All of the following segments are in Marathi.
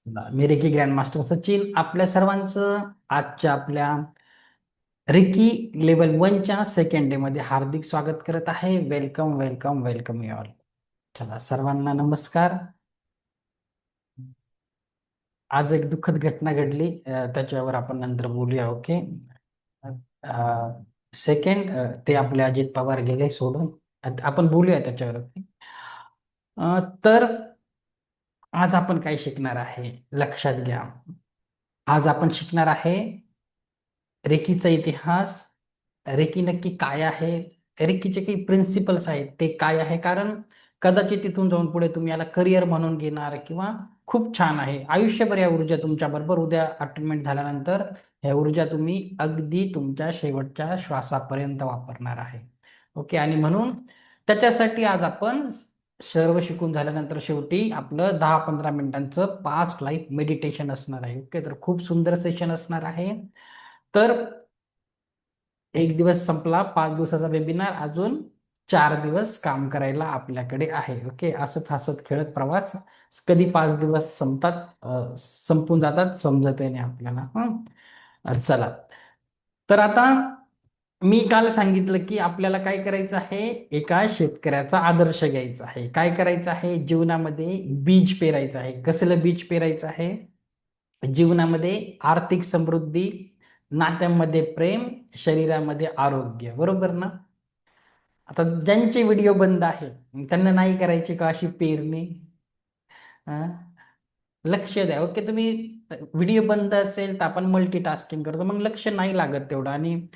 मी रेकी ग्रँड मास्टर सचिन आपल्या सर्वांचं आजच्या आपल्या रेकी लेवल 1च्या सेकंड डे मध्ये हार्दिक स्वागत करत आहे. Welcome welcome welcome you all. चला सर्वांना नमस्कार. आज एक दुःखद घटना घडली, त्याच्यावर आपण नंतर बोलूया. ओके. सेकंड, ते आपले अजित पवार गेले सोडून. आपण बोलूया त्याच्यावर. ओके. तर आज आपण काय शिकणार आहे लक्षात घ्या. आज आपण शिकणार आहे रेकीचा इतिहास. रेकी नक्की काय आहे, रेकीचे काही प्रिन्सिपल्स आहेत ते काय आहे. कारण कदाचित तिथून जाऊन पुढे तुम्ही याला करिअर म्हणून घेणार किंवा खूप छान आहे आयुष्यभर या ऊर्जा तुमच्या बरोबर. उद्या अटेनमेंट झाल्यानंतर ह्या ऊर्जा तुम्ही अगदी तुमच्या शेवटच्या श्वासापर्यंत वापरणार आहे. ओके. आणि म्हणून त्याच्यासाठी आज आपण सर्व शिकून झाल्यानंतर शेवटी आपलं 10-15 मिनिटांचं पास्ट लाईफ मेडिटेशन असणार आहे. ओके. तर खूप सुंदर सेशन असणार आहे. तर एक दिवस संपला, 5 दिवसाचा वेबिनार, अजून 4 दिवस काम करायला आपल्याकडे आहे. ओके. असंच हसत खेळत प्रवास. कधी 5 दिवस संपतात, संपून जातात समजतही नाही आपल्याला. चला. तर आता मी काल सांगितलं की आपल्याला काय करायचं आहे, एका शेतकऱ्याचा आदर्श घ्यायचा आहे. काय करायचं आहे, जीवनामध्ये बीज पेरायचं आहे. कसलं बीज पेरायचं आहे, जीवनामध्ये आर्थिक समृद्धी, नात्यांमध्ये प्रेम, शरीरामध्ये आरोग्य. बरोबर ना. आता ज्यांचे व्हिडिओ बंद आहे त्यांना नाही करायची का अशी पेरणी? हा? लक्ष द्या. ओके. तुम्ही व्हिडिओ बंद असेल तर आपण मल्टीटास्किंग करतो, मग लक्ष नाही लागत तेवढं. आणि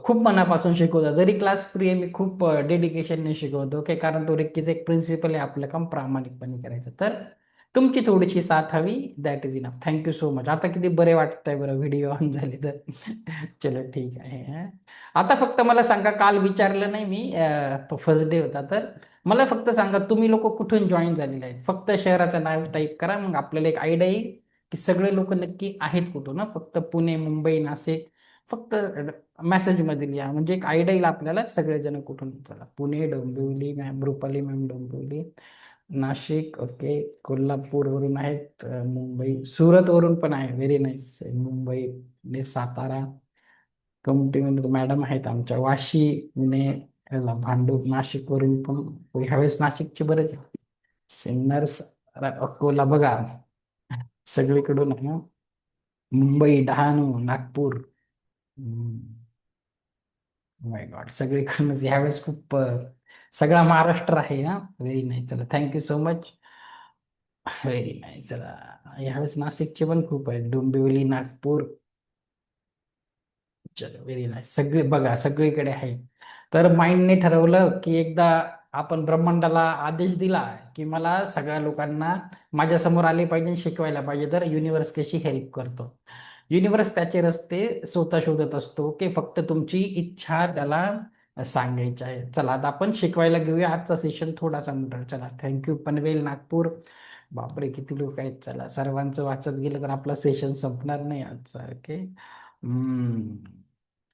खूप मनापासून शिकवतो. जरी क्लास फ्री आहे, मी खूप डेडिकेशनने शिकवतो. ओके. कारण तो रिक्कीचा एक प्रिन्सिपल आहे, आपलं काम प्रामाणिकपणे करायचं. तर तुमची थोडीशी साथ हवी, that is enough. Thank you so much. आता किती बरे वाटतंय बरं व्हिडिओ ऑन झाले तर. चलो ठीक आहे. आता फक्त मला सांगा, काल विचारलं नाही मी, फर्स्ट डे होता तर मला फक्त सांगा तुम्ही लोक कुठून जॉईन झालेले आहेत. फक्त शहराचं नाव टाईप करा, मग आपल्याला एक आयडिया येईल की सगळे लोक नक्की आहेत कुठून. ना फक्त पुणे, मुंबई, नाशिक फक्त मेसेज मध्ये लिहा, म्हणजे एक आयडिया येईल आपल्याला सगळेजण कुठून. चला, Pune Dombivli ma'am, Rupali ma'am Dombivli, Nashik, okay, Kolhapur वरून आहेत, मुंबई, सुरत वरून पण आहे, व्हेरी नाईस. मुंबई ने सातारा कमिटीमध्ये मॅडम आहेत आमच्या, वाशी ने भांडूप, नाशिक वरून पण ह्यावेळेस नाशिकचे बरेच सिन्नर्स, अकोला बघा सगळीकडून आहे. मुंबई, डहाणू, नागपूर, माय गॉड, सगळीकडूनच ह्यावेळेस खूप सगळा महाराष्ट्र आहे. हा, व्हेरी नाईस. चला, thank you so much. Very nice. चला, ह्यावेळेस नाशिकचे पण खूप आहेत, डोंबिवली, नागपूर. चलो, व्हेरी नाईस. सगळे बघा सगळीकडे आहे. तर माइंडने ठरवलं की एकदा आपण ब्रह्मांडाला आदेश दिला की मला सगळ्या लोकांना माझ्या समोर आले पाहिजे, शिकवायला पाहिजे, तर युनिव्हर्स कशी हेल्प करतो. युनिव्हर्स त्याचे रस्ते स्वतः शोधत असतो. ओके. फक्त तुमची इच्छा त्याला सांगायची आहे. चला, आता आपण शिकवायला घेऊया. आजचा सेशन थोडासा मोठा. चला, थँक्यू. पनवेल, नागपूर, बापरे किती लोक आहेत. चला, सर्वांचं वाचत गेलं तर आपला सेशन संपणार नाही आजचा. ओके.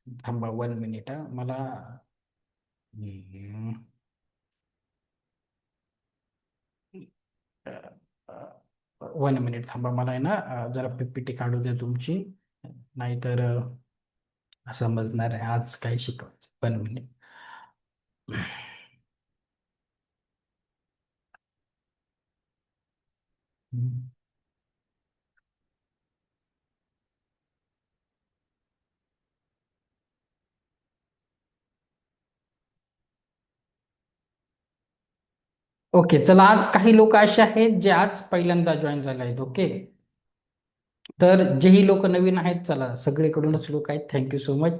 थांबा 1 मिनिट. मला 1 मिनिट थांबा. मला आहे ना, जरा पीपीटी काढू द्या तुमची, नाहीतर समजणार आहे आज काय शिकवायचं. 1 मिनिट. ओके. चला, आज काही लोक असे आहेत जे आज पहिल्यांदा जॉईन झाले आहेत. ओके. तर जेही लोक नवीन आहेत, चला सगळीकडूनच लोक आहेत, थँक्यू सो मच.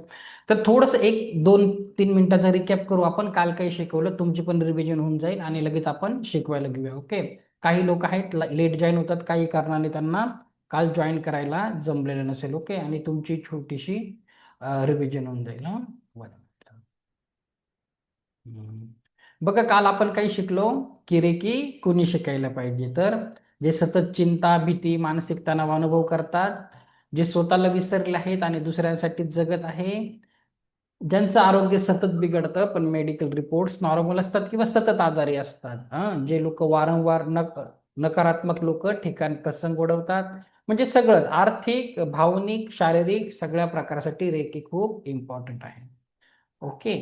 तर थोडस 1-2-3 मिनिटाचा रिकॅप करू आपण. काल काही शिकवलं, तुमची पण रिव्हिजन होऊन जाईल आणि लगेच आपण शिकवायला घेऊया. ओके. काही लोक आहेत लेट जॉईन होतात, काही कारणाने त्यांना काल जॉईन करायला जमलेलं नसेल. ओके. आणि तुमची छोटीशी रिव्हिजन होऊन जाईल. हा, बरं. हम्म. बघा, काल आपण काही शिकलो की रेकी कुणी शिकायला पाहिजे. तर जे सतत चिंता, भीती, मानसिक तणाव अनुभव करतात, जे स्वतःला विसरले आहेत आणि दुसऱ्यांसाठी जगत आहे, ज्यांचं आरोग्य सतत बिघडतं पण मेडिकल रिपोर्ट्स नॉर्मल असतात किंवा सतत आजारी असतात, जे लोक वारंवार नकारात्मक लोक ठिकाण प्रसंग ओढवतात. म्हणजे सगळंच आर्थिक, भावनिक, शारीरिक सगळ्या प्रकारासाठी रेकी खूप इम्पॉर्टंट आहे. ओके.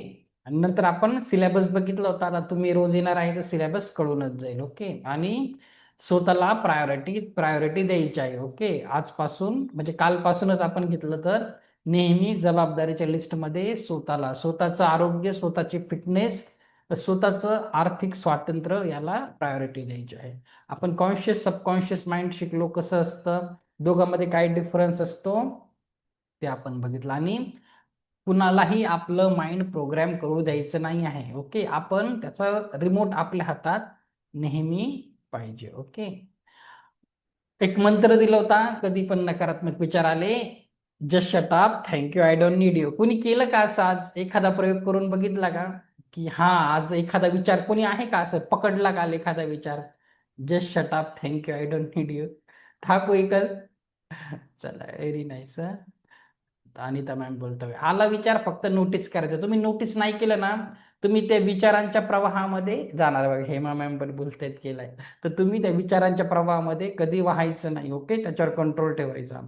आणि नंतर आपण सिलेबस बघितला होता. आता तुम्ही रोज येणार आहे तर सिलेबस कळूनच जाईल. ओके. आणि स्वतःला प्रायोरिटी द्यायची आहे. ओके. आजपासून म्हणजे कालपासूनच आपण घेतलं तर नेहमी जबाबदारीच्या लिस्टमध्ये स्वतःचं आरोग्य, स्वतःची फिटनेस, स्वतःचं आर्थिक स्वातंत्र्य याला प्रायोरिटी द्यायची आहे. आपण कॉन्शियस सबकॉन्शियस माइंड शिकलो, कसं असतं, दोघांमध्ये काय डिफरन्स असतो ते आपण बघितलं. आणि कुणालाही आपलं माइंड प्रोग्राम करू द्यायचं नाही आहे. ओके. आपण त्याचा रिमोट आपल्या हातात नेहमी पाहिजे. ओके. एक मंत्र दिला होता, कधी पण नकारात्मक विचार आले, just shut up, thank you, I don't need you. कुणी केलं का असं? आज एखादा प्रयोग करून बघितला का? की हा, आज एखादा विचार कोणी आहे का असं पकडला का एखादा विचार, just shut up, thank you, I don't need you? था कोई कल? चला, व्हेरी नाईस. अनिता मॅम बोलतोय, आला विचार फक्त नोटीस करायचं. तुम्ही नोटीस नाही केलं ना, तुम्ही त्या विचारांच्या प्रवाहामध्ये जाणार. बघा, हेमा मॅम पण बोलतायत केलाय. तर तुम्ही त्या विचारांच्या प्रवाहामध्ये कधी वाहायचं नाही. ओके. त्याच्यावर कंट्रोल ठेवायचा.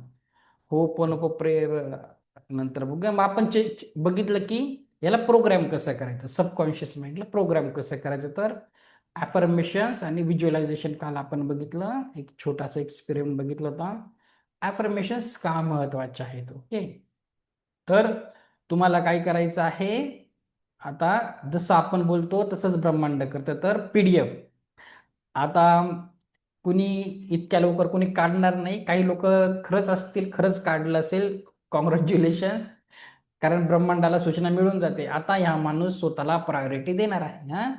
हो पण प्रेर. नंतर बघूया मग आपण बघितलं की याला प्रोग्राम कसं करायचं, सबकॉन्शियस माइंडला प्रोग्राम कसं करायचं. तर ॲफर्मेशन्स आणि व्हिज्युअलायझेशन काल आपण बघितलं, एक छोटासा एक्सपेरिमेंट बघितला होता. ॲफर्मेशन्स का महत्वाचे आहेत? ओके. तर तुम्हाला काय करायचं आहे, आता जसं आपण बोलतो तसंच ब्रह्मांड करतं. तर PDF आता कुणी इतक्या लवकर कुणी काढणार नाही. काही लोक खरंच असतील, खरंच काढलं असेल, कॉंग्रॅच्युलेशन. कारण ब्रह्मांडाला सूचना मिळून जाते, आता ह्या माणूस स्वतःला प्रायोरिटी देणार आहे. हा,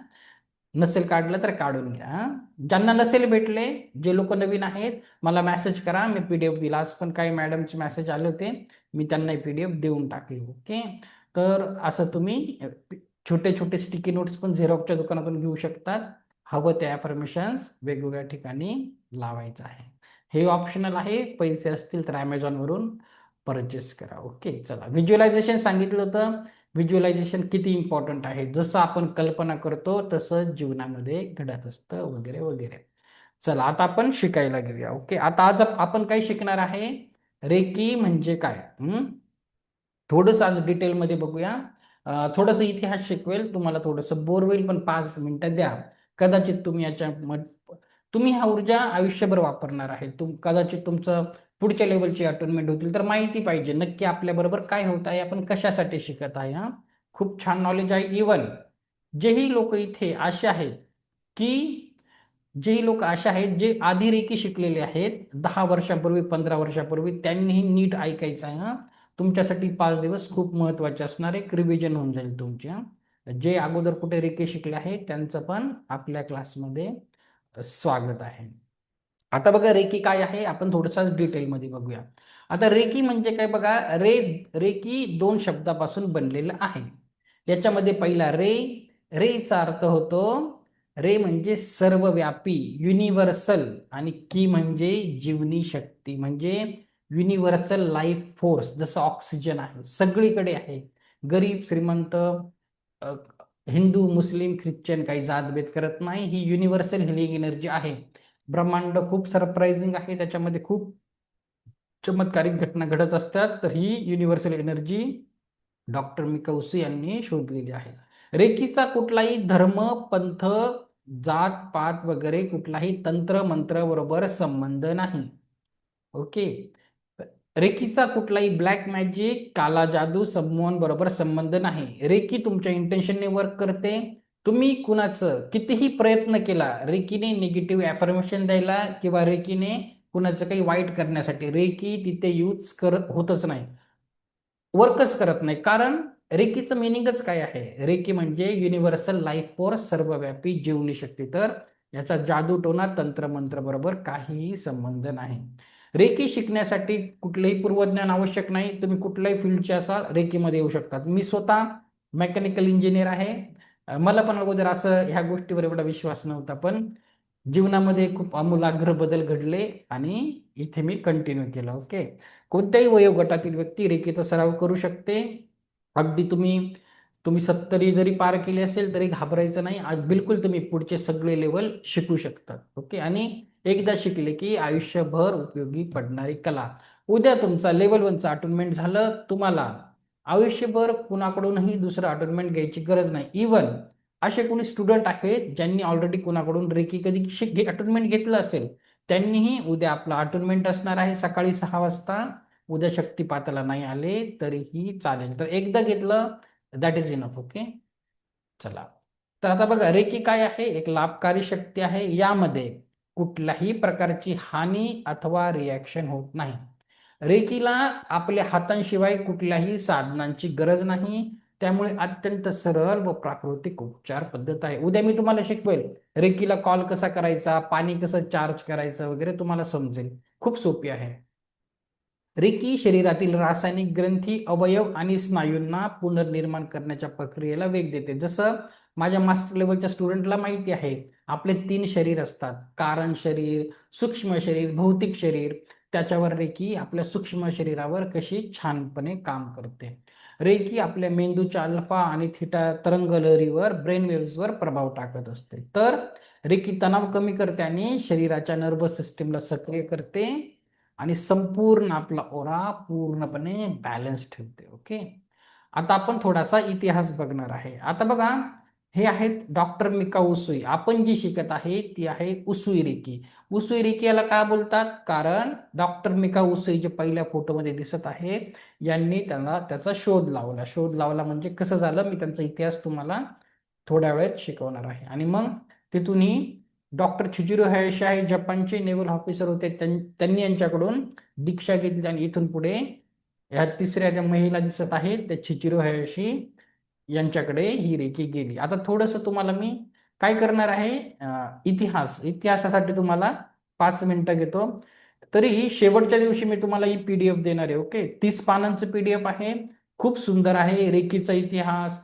नसेल काढलं तर काढून घ्या. हा, ज्यांना नसेल भेटले, जे लोक नवीन आहेत, मला मेसेज करा, मी PDF दिला. आज पण काही मॅडमचे मेसेज आले होते, मी त्यांना PDF देऊन टाकले. ओके. तर असं तुम्ही छोटे छोटे स्टिकी नोट्स पण झेरॉक्सच्या दुकानातून घेऊ शकतात. हवं ते ॲफर्मेशन्स वेगवेगळ्या ठिकाणी लावायचं आहे. हे ऑप्शनल आहे. पैसे असतील तर ॲमेझॉनवरून परचेस करा. ओके. चला, व्हिज्युअलायझेशन सांगितलं होतं. व्हिज्युअलायझेशन किती इम्पॉर्टंट आहे, जसं आपण कल्पना करतो तसं जीवनामध्ये घडत असतं, वगैरे वगैरे. चला, आता आपण शिकायला घेऊया. ओके. आता आज आपण काय शिकणार आहे, रेकी म्हणजे काय. थोडंसं आज डिटेलमध्ये बघूया. थोडंसं इतिहास शिकवेल तुम्हाला, थोडंसं बोर होईल, पण 5 मिनिटं द्या. कदाचित तुम्ही तुम्ही ह्या ऊर्जा आयुष्यभर वापरणार आहे. कदाचित तुमचं पुढच्या लेवलची अटोनमेंट होतील. तर माहिती पाहिजे नक्की आपल्याबरोबर काय होत आहे, आपण कशासाठी शिकत आहे. हा, खूप छान नॉलेज आहे. इवन जेही लोक इथे असे आहेत की जेही लोक असे आहेत जे आधी रेकी शिकलेले आहेत 10 वर्षापूर्वी, 15 वर्षापूर्वी, त्यांनीही नीट ऐकायचं आहे. हा, तुमच्यासाठी 5 दिवस खूप महत्वाचे असणार. एक रिव्हिजन होऊन जाईल तुमच्या. जे अगोदर कुठे रेकी शिकले आहेत त्यांचं पण आपल्या क्लासमध्ये स्वागत आहे. आता बघा, रेकी काय आहे आपण थोडंसं डिटेलमध्ये बघूया. आता रेकी म्हणजे काय बघा, रेकी 2 शब्दापासून बनलेलं आहे. याच्यामध्ये पहिला रेचा अर्थ होतो, रे म्हणजे सर्वव्यापी, युनिव्हर्सल. आणि की म्हणजे जीवनी शक्ती, म्हणजे युनिव्हर्सल लाईफ फोर्स. जसं ऑक्सिजन आहे, सगळीकडे आहे. गरीब श्रीमंत, अ, हिंदू मुस्लिम ख्रिश्चन काही जातभेद करत नाही. ही युनिव्हर्सल हिलिंग एनर्जी आहे. ब्रह्मांड खूप सरप्राइझिंग आहे, त्याच्यामध्ये खूप चमत्कारिक घटना घडत असतात. तर ही युनिव्हर्सल एनर्जी डॉक्टर मिकौसी यांनी शोधलेली आहे. रेकीचा कुठलाही धर्म, पंथ, जात पात वगैरे कुठलाही तंत्र मंत्र बरोबर संबंध नाही. ओके. रेकीचा कुठलाही ब्लॅक मॅजिक, काला जादू, समूहान बरोबर संबंध नाही. रेकी तुमच्या इंटेन्शनने वर्क करते. तुम्ही कुणाचं कितीही प्रयत्न केला रेकीने निगेटिव्ह ॲफर्मेशन द्यायला किंवा रेकीने कुणाचं काही वाईट करण्यासाठी, रेकी तिथे यूज करत होतच नाही, वर्कच करत नाही. कारण रेकीचं मिनिंगच काय आहे, रेकी म्हणजे युनिव्हर्सल लाईफ फोर्स, सर्वव्यापी जीवनी शक्ती. तर याचा जादूटोना तंत्रमंत्र बरोबर काहीही संबंध नाही. रेकी शिकण्यासाठी कुठलेही पूर्वज्ञान आवश्यक नाही. तुम्ही कुठल्याही फील्डचे असाल, रेकीमध्ये येऊ शकतात. मी स्वतः मेकॅनिकल इंजिनियर आहे. मला पण अगोदर असं ह्या गोष्टीवर एवढा विश्वास नव्हता, पण जीवनामध्ये खूप आमूलाग्र बदल घडले आणि इथे मी कंटिन्यू केलं. ओके. कोणत्याही वयोगटातील व्यक्ती रेकीचा सराव करू शकते. अगदी तुम्ही तुम्ही 70 जरी पार केली असेल तरी घाबरायचं नाही. आज बिलकुल तुम्ही पुढचे सगळे लेवल शिकू शकतात. ओके. आणि एकदा शिकले की आयुष्यभर उपयोगी पडणारी कला. उद्या तुमचा लेवल 1चा अटोनमेंट झालं, तुम्हाला आयुष्यभर कुणाकडूनही दुसरं अटोनमेंट घ्यायची गरज नाही. इवन असे कोणी स्टुडंट आहेत ज्यांनी ऑलरेडी कुणाकडून रेकी कधी अटोनमेंट घेतलं असेल, त्यांनीही उद्या आपला अटोनमेंट असणार आहे सकाळी 6 वाजता. उद्या शक्तिपाताला नाही आले तरीही चालेल. तर एकदा घेतलं दॅट इज इनफ. ओके, चला. तर आता बघा, रेकी काय आहे? एक लाभकारी शक्ती आहे. यामध्ये कुठल्याही प्रकारची हानी अथवा रिॲक्शन होत नाही. रेकीला आपल्या हातांशिवाय कुठल्याही साधनांची गरज नाही. त्यामुळे अत्यंत सरळ व प्राकृतिक उपचार पद्धत आहे. उद्या मी तुम्हाला शिकवेल रेकीला कॉल कसा करायचा, पाणी कसं चार्ज करायचं वगैरे, तुम्हाला समजेल. खूप सोपी आहे. रेकी शरीरातील रासायनिक ग्रंथी, अवयव आणि स्नायूंना पुनर्निर्माण करण्याच्या प्रक्रियेला वेग देते. जसं माझ्या मास्टर लेवलच्या स्टुडंटला माहिती आहे, आपले 3 शरीर असतात: कारण शरीर, सूक्ष्म शरीर, भौतिक शरीर. त्याच्यावर रेकी आपल्या सूक्ष्म शरीरावर कशी छानपणे काम करते. रेकी आपल्या मेंदूच्या अल्फा आणि थीटा तरंगलहरीवर, ब्रेन वेव्हजवर प्रभाव टाकत असते. तर रेकी तणाव कमी करते आणि शरीराच्या नर्वस सिस्टीमला सक्रिय करते आणि संपूर्ण आपला ओरा पूर्णपणे बॅलन्स ठेवते. ओके, आता आपण थोडासा इतिहास बघणार आहे. आता बघा, हे आहेत डॉक्टर मिका उसूई. आपण जी शिकत आहे ती आहे उसूई रेकी. उसूई रेकी याला का बोलतात? कारण डॉक्टर मिका उसूई जे पहिल्या फोटोमध्ये दिसत आहे, यांनी त्यांना त्याचा शोध लावला म्हणजे कसं झालं, मी त्यांचा इतिहास तुम्हाला थोड्या वेळात शिकवणार आहे. आणि मग तिथूनही डॉक्टर छिजिरो हयाशी आहे, जपानचे नेव्हल ऑफिसर होते, त्यांनी यांच्याकडून दीक्षा घेतली आणि इथून पुढे ह्या तिसऱ्या ज्या महिला दिसत आहेत त्या छिचिरो हयाशी यांच्याकडे ही रेकी गेली. आता थोडस तुम्हाला मी काय करणार आहे, इतिहासासाठी तुम्हाला 5 मिनिटं घेतो. तरी शेवटच्या दिवशी मी तुम्हाला ही पीडीएफ देणार आहे. ओके, 30 पानांचं पीडीएफ आहे. खूप सुंदर आहे. रेकीचा इतिहास,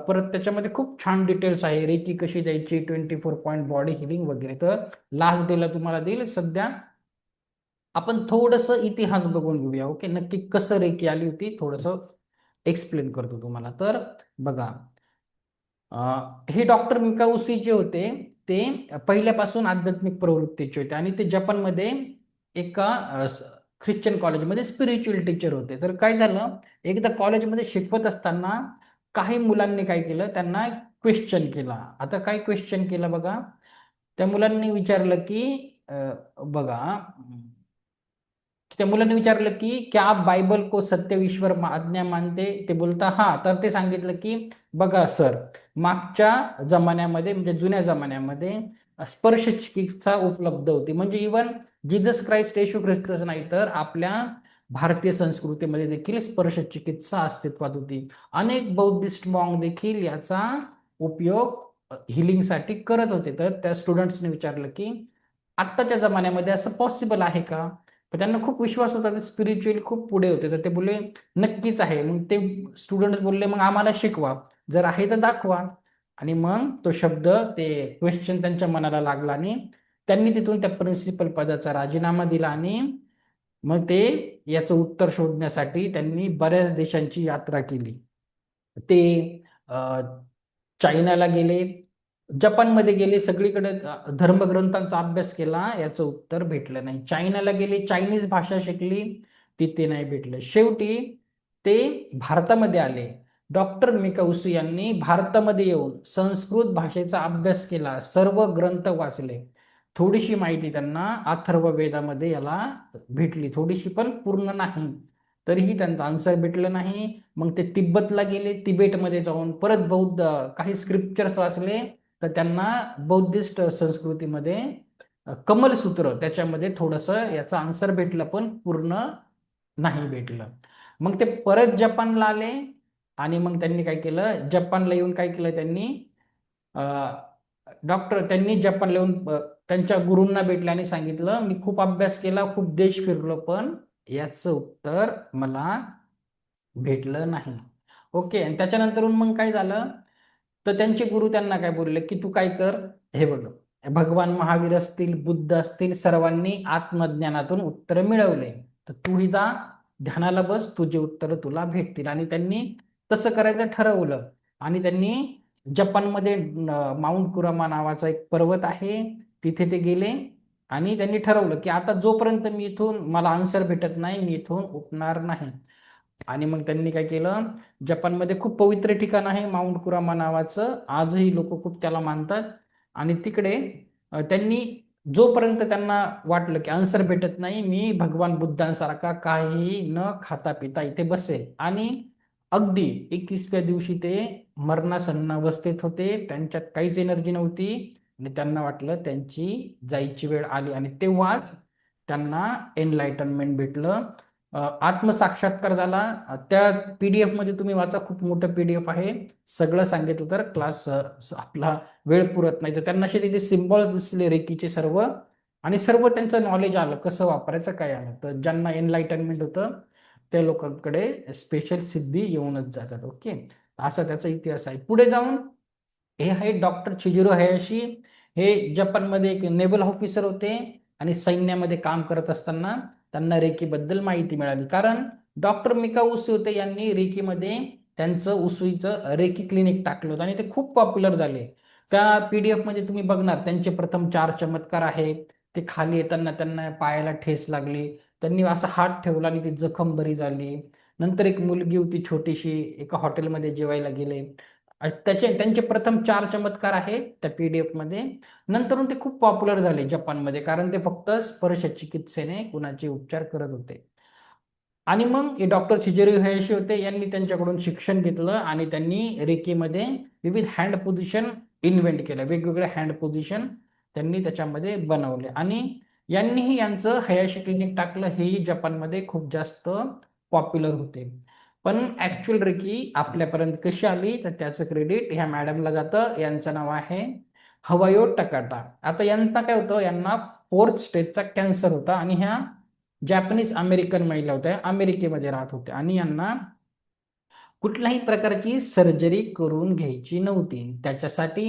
परत त्याच्यामध्ये खूप छान डिटेल्स आहे. रेकी कशी द्यायची, 24 पॉईंट बॉडी हिलिंग वगैरे. तर लास्ट डेला तुम्हाला देईल. सध्या आपण थोडस इतिहास बघून घेऊया. ओके, नक्की कसं रेकी आली होती थोडस एक्सप्लेन करतो तुम्हाला. तर बघा, हे डॉक्टर मिकाउसी जे होते ते पहिल्यापासून आध्यात्मिक प्रवृत्तीचे होते आणि ते जपानमध्ये एका ख्रिश्चन कॉलेजमध्ये स्पिरिच्युअल टीचर होते. तर काय झालं, एकदा कॉलेजमध्ये शिकवत असताना काही मुलांनी काय केलं, त्यांना क्वेश्चन केला. आता काय क्वेश्चन केलं बघा, त्या मुलांनी विचारलं की बघा, त्या मुलांनी विचारलं की क्या आप बायबल को सत्य ईश्वर आज्ञा मानते? ते बोलता हा. तर ते सांगितलं की बघा सर, मागच्या जमान्यामध्ये म्हणजे जुन्या जमान्यामध्ये स्पर्श चिकित्सा उपलब्ध होती. म्हणजे इवन जीसस क्राइस्ट येशू ख्रिस्तच नाही तर आपल्या भारतीय संस्कृतीमध्ये देखील स्पर्श चिकित्सा अस्तित्वात होती. अनेक बौद्धिस्ट मॉन्क देखील याचा उपयोग हिलिंगसाठी करत होते. तर त्या स्टुडंट्सने विचारलं की आत्ताच्या जमान्यामध्ये असं पॉसिबल आहे का? तर त्यांना खूप विश्वास होता, ते स्पिरिच्युअली खूप पुढे होते. तर ते बोलले नक्कीच आहे. मग ते स्टुडंट बोलले मग आम्हाला शिकवा, जर आहे तर दाखवा. आणि मग तो शब्द, ते क्वेश्चन त्यांच्या मनाला लागला आणि त्यांनी तिथून त्या प्रिन्सिपल पदाचा राजीनामा दिला आणि मग ते याचं उत्तर शोधण्यासाठी त्यांनी बऱ्याच देशांची यात्रा केली. ते चायनाला गेले, जपानमध्ये गेले, सगळीकडे धर्मग्रंथांचा अभ्यास केला, याचं उत्तर भेटलं नाही. चायनाला गेले, चायनीज भाषा शिकली, तिथे नाही भेटलं. शेवटी ते भारतामध्ये आले. डॉक्टर मिकाउसू यांनी भारतामध्ये येऊन संस्कृत भाषेचा अभ्यास केला, सर्व ग्रंथ वाचले. थोडीशी माहिती त्यांना अथर्व वेदामध्ये याला भेटली, थोडीशी पण पूर्ण नाही. तरीही त्यांचं आन्सर भेटलं नाही. मग ते तिब्बतला गेले, तिबेटमध्ये जाऊन परत बौद्ध काही स्क्रिप्चर्स वाचले. तर त्यांना बौद्धिस्ट संस्कृतीमध्ये कमलसूत्र, त्याच्यामध्ये थोडस याचा आन्सर भेटलं पण पूर्ण नाही भेटलं. मग ते परत जपानला आले आणि मग त्यांनी काय केलं, जपानला येऊन काय केलं त्यांनी, त्यांनी जपानला येऊन त्यांच्या गुरूंना भेटले आणि सांगितलं मी खूप अभ्यास केला, खूप देश फिरलो, पण याचं उत्तर मला भेटलं नाही. ओके, आणि त्याच्यानंतर मग काय झालं, तर त्यांचे गुरु त्यांना काय बोलले की तू काय कर, हे बघ, भगवान महावीर असतील, बुद्ध असतील, सर्वांनी आत्मज्ञानातून उत्तर मिळवले, तर तूही जा, ध्यानाला बस, तुझे उत्तर तुला भेटतील. आणि त्यांनी तसं करायचं ठरवलं. आणि त्यांनी जपानमध्ये माउंट कुरामा नावाचा एक पर्वत आहे, तिथे ते गेले आणि त्यांनी ठरवलं की आता जोपर्यंत मी इथून मला आन्सर भेटत नाही मी इथून उठणार नाही. आणि मग त्यांनी काय केलं, जपानमध्ये खूप पवित्र ठिकाण आहे माउंट कुरामा नावाचं, आजही लोक खूप त्याला मानतात. आणि तिकडे त्यांनी जोपर्यंत त्यांना वाटलं की आन्सर भेटत नाही मी भगवान बुद्धांसारखा काहीही न खाता पिता इथे बसेल. आणि अगदी 21व्या दिवशी ते मरणासन्न अवस्थेत होते, त्यांच्यात काहीच एनर्जी नव्हती आणि त्यांना वाटलं त्यांची जायची वेळ आली. आणि तेव्हाच त्यांना एनलायटनमेंट भेटलं, आत्मसाक्षात्कार झाला. त्या पीडीएफ मध्ये तुम्ही वाचा, खूप मोठं पीडीएफ आहे. सगळं सांगितलं तर क्लास आपला वेळ पुरत नाही. तर त्यांना असे तिथे सिम्बॉल दिसले रेकीचे सर्व, आणि सर्व त्यांचं नॉलेज आलं कसं वापरायचं काय आलं. तर ज्यांना एनलायटनमेंट होतं त्या लोकांकडे स्पेशल सिद्धी येऊनच जातात. ओके, असा त्याचा इतिहास आहे. पुढे जाऊन हे आहे डॉक्टर चिजिरो हयाशी. हे जपानमध्ये एक नेव्हल ऑफिसर होते आणि सैन्यामध्ये काम करत असताना त्यांना रेकीबद्दल माहिती मिळाली, कारण डॉक्टर मिका उसू होते यांनी रेकीमध्ये त्यांचं उसुईचं रेकी क्लिनिक टाकलं होतं आणि ते खूप पॉप्युलर झाले. त्या पीडीएफ मध्ये तुम्ही बघणार त्यांचे प्रथम 4 चमत्कार आहेत. ते खाली येताना त्यांना पायाला ठेस लागली, त्यांनी असा हात ठेवला आणि ती जखम बरी झाली. नंतर एक मुलगी होती छोटीशी, एका हॉटेलमध्ये जेवायला गेले, त्यांचे प्रथम 4 चमत्कार आहेत त्या पीडीएफ मध्ये. नंतर ते खूप पॉप्युलर झाले जपानमध्ये, कारण ते फक्त स्पर्श चिकित्सेने कुणाचे उपचार करत होते. आणि मग हे डॉक्टर शिजेरी हयाशी होते, यांनी त्यांच्याकडून शिक्षण घेतलं आणि त्यांनी रेकीमध्ये विविध हँड पोझिशन इन्व्हेंट केल्या, वेगवेगळ्या हँड पोझिशन त्यांनी त्याच्यामध्ये बनवले. आणि यांनीही यांचं हयाशी क्लिनिक टाकलं, हेही जपानमध्ये खूप जास्त पॉप्युलर होते. पण ऍक्च्युअल रेकी आपल्यापर्यंत कशी आली तर त्याचं क्रेडिट ह्या मॅडमला जातं. यांचं नाव आहे हवायो टकाटा. आता यांना काय होतं, यांना 4th स्टेजचा कॅन्सर होता आणि ह्या जॅपनीज अमेरिकन महिला होत्या, अमेरिकेमध्ये राहत होत्या आणि यांना कुठल्याही प्रकारची सर्जरी करून घ्यायची नव्हती. त्याच्यासाठी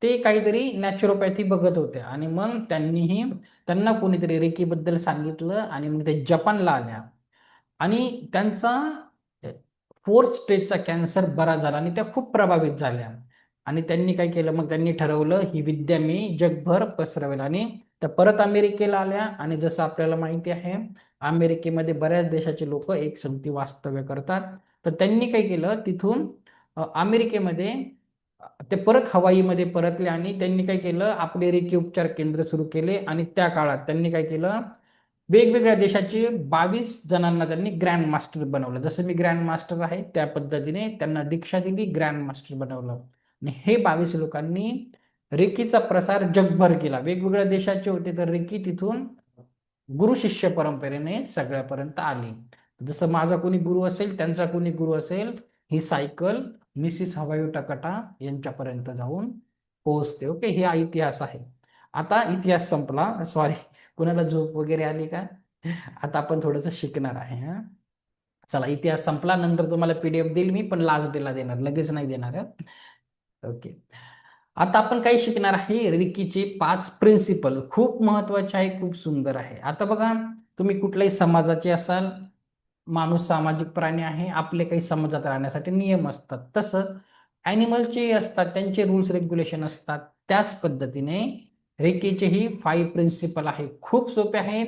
ते काहीतरी नॅचरोपॅथी बघत होते आणि मग त्यांना कोणीतरी रेकीबद्दल सांगितलं आणि मग ते जपानला आल्या आणि त्यांचा 4th स्टेजचा कॅन्सर बरा झाला आणि त्या खूप प्रभावित झाल्या. आणि त्यांनी काय केलं, मग त्यांनी ठरवलं ही विद्या मी जगभर पसरवेल. आणि त्या परत अमेरिकेला आल्या आणि जसं आपल्याला माहिती आहे अमेरिकेमध्ये बऱ्याच देशाचे लोक एक संगती वास्तव्य करतात. तर त्यांनी काय केलं, तिथून अमेरिकेमध्ये ते परत हवाईमध्ये परतले आणि त्यांनी काय केलं, आपले रेकी उपचार केंद्र सुरू केले. आणि त्या काळात त्यांनी काय केलं, वेगवेगळ्या देशाचे 22 जणांना त्यांनी ग्रँड मास्टर बनवलं. जसं मी ग्रँड मास्टर आहे त्या पद्धतीने त्यांना दीक्षा दिली, ग्रँड मास्टर बनवलं. आणि हे 22 लोकांनी रेकीचा प्रसार जगभर केला. वेगवेगळ्या देशाचे होते तर रेकी तिथून गुरु शिष्य परंपरेने सगळ्यापर्यंत आली. जसं माझा कोणी गुरु असेल, त्यांचा कोणी गुरु असेल, ही सायकल मिसिस हवायो टकाटा यांच्यापर्यंत जाऊन पोहोचते. ओके, हा इतिहास आहे. आता इतिहास संपला, सॉरी, कुणाला झोप वगैरे आली का? आता आपण थोडंसं शिकणार आहे. हा, चला, इतिहास संपला. नंतर तुम्हाला पीडीएफ देईल मी, पण लास्ट डेला देणार, लगेच नाही देणार. ओके, आता आपण काय शिकणार आहे, रिकीचे 5 प्रिन्सिपल. खूप महत्वाचे आहे, खूप सुंदर आहे. आता बघा, तुम्ही कुठल्याही समाजाचे असाल, माणूस सामाजिक प्राणी आहे, आपले काही समाजात राहण्यासाठी नियम असतात. तसं ॲनिमलचे असतात, त्यांचे रूल्स रेग्युलेशन असतात. त्याच पद्धतीने रेकीचेही 5 प्रिन्सिपल आहे. खूप सोपे आहे,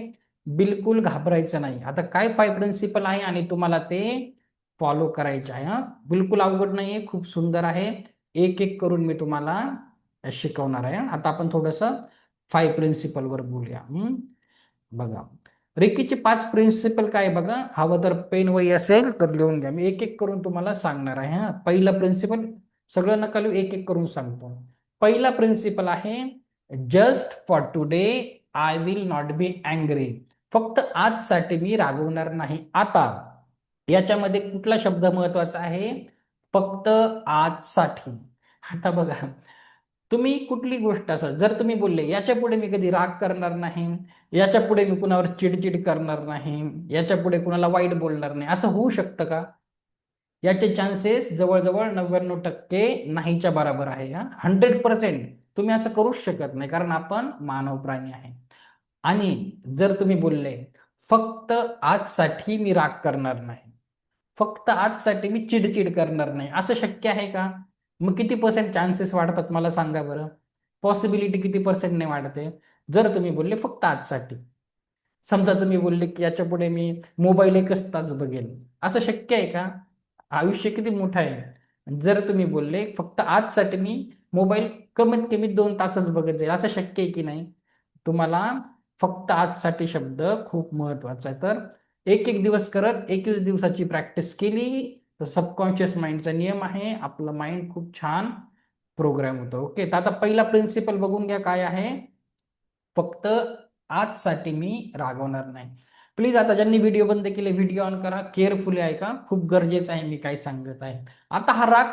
बिलकुल घाबरायचं नाही. आता काय 5 प्रिन्सिपल आहे आणि तुम्हाला ते फॉलो करायचे आहे. हा, बिलकुल अवघड नाहीये, खूप सुंदर आहे. एक एक करून मी तुम्हाला शिकवणार आहे. आता आपण थोडंसं 5 प्रिन्सिपल वर बोलूया. बघा, रेकीचे 5 प्रिन्सिपल काय बघा, हवं तर पेन वही असेल तर लिहून घ्या, मी एक एक करून तुम्हाला सांगणार आहे. हा, पहिला प्रिन्सिपल, सगळं नका लिहू, एक एक करून सांगतो. पहिला प्रिन्सिपल आहे, just for today I will not be angry. फक्त आजसाठी मी रागवणार नाही. आता याच्यामध्ये कुठला शब्द महत्वाचा आहे, फक्त आजसाठी. आता बघा, तुम्ही कुठली गोष्ट असाल, जर तुम्ही बोलले याच्या पुढे मी कधी राग करणार नाही, याच्या पुढे मी कुणावर चिडचिड करणार नाही, याच्या पुढे कुणाला वाईट बोलणार नाही, असं होऊ शकतं का? याचे चान्सेस जवळजवळ 99% नाहीच्या बरोबर आहे. हा, 100% तुम्ही असं करूच शकत नाही, कारण आपण मानव प्राणी आहे. आणि जर तुम्ही बोलले फक्त आजसाठी मी राग करणार नाही, फक्त आजसाठी मी चिडचिड करणार नाही, असं शक्य आहे का? मग किती पर्सेंट चान्सेस वाढतात मला सांगा बरं, पॉसिबिलिटी किती पर्सेंटने वाढते? जर तुम्ही बोलले फक्त आजसाठी. समजा तुम्ही बोलले की याच्या पुढे मी मोबाईल एकच तास बघेल, असं शक्य आहे का? आयुष्य किती मोठं आहे. जर तुम्ही बोलले फक्त आजसाठी मी मोबाईल कमीत कमी 2 तासच बघत जाईल, असं शक्य आहे की नाही? तुम्हाला फक्त आजसाठी शब्द खूप महत्वाचा आहे. तर एक एक दिवस करत 21 दिवसाची प्रॅक्टिस केली तर सबकॉन्शियस माइंडचा नियम आहे, आपलं माइंड खूप छान प्रोग्राम होतो. ओके, तर आता पहिला प्रिन्सिपल बघून घ्या काय आहे. फक्त आजसाठी मी रागवणार नाही. प्लीज आता ज्यांनी व्हिडिओ बंद केले व्हिडिओ ऑन करा, केअरफुली ऐका, खूप गरजेचं आहे मी काय सांगत आहे. आता हा राग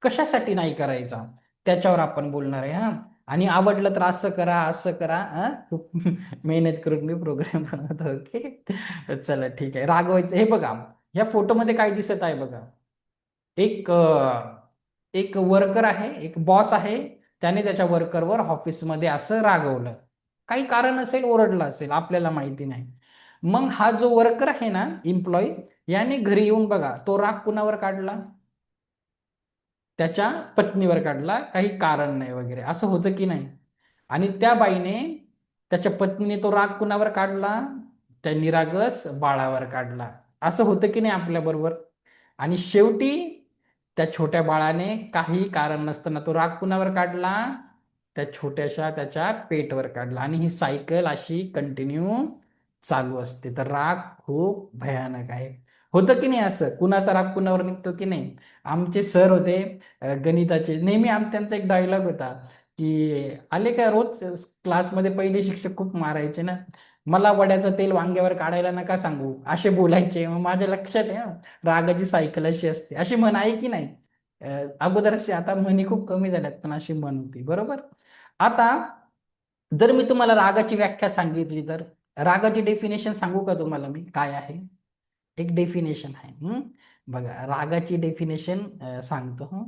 कशासाठी नाही करायचा त्याच्यावर आपण बोलणार आहे हा. आणि आवडलं तर असं करा असं करा हा. खूप मेहनत करून मी प्रोग्राम बनवतो. ओके, चला ठीक आहे. रागवायचं हे बघा, ह्या फोटोमध्ये काय दिसत आहे बघा. एक एक वर्कर आहे, एक बॉस आहे. त्याने त्याच्या वर्करवर ऑफिसमध्ये असं रागवलं, काही कारण असेल, ओरडला असेल, आपल्याला माहिती नाही. मग हा जो वर्कर आहे ना, एम्प्लॉई, याने घरी येऊन बघा तो राग कुणावर काढला? त्याच्या पत्नीवर काढला, काही कारण नाही वगैरे, असं होतं की नाही? आणि त्या बाईने, त्याच्या पत्नीने तो राग कुणावर काढला? त्या निरागस बाळावर काढला. असं होतं की नाही आपल्या बरोबर? आणि शेवटी त्या छोट्या बाळाने काही कारण नसताना तो राग कुणावर काढला? त्या छोट्याशा त्याच्या पेटवर काढला. आणि ही सायकल अशी कंटिन्यू चालू असते. तर राग खूप भयानक आहे. होतं की नाही असं? कुणाचा राग कुणावर निघतो की नाही? आमचे सर होते गणिताचे, नेहमी त्यांचा एक डायलॉग होता की आले का रोज क्लासमध्ये पहिले शिक्षक खूप मारायचे ना, मला वड्याचं तेल वांग्यावर काढायला नका सांगू, असे बोलायचे. मग माझ्या लक्षात आहे रागाची सायकल अशी असते. अशी म्हण आहे की नाही? अगोदर अशी, आता म्हणी खूप कमी झाल्यात पण अशी म्हण होती, बरोबर. आता जर मी तुम्हाला रागाची व्याख्या सांगितली तर रागाची डेफिनेशन सांगू का तुम्हाला मी काय आहे? एक डेफिनेशन आहे. बघा, रागाची डेफिनेशन सांगतो.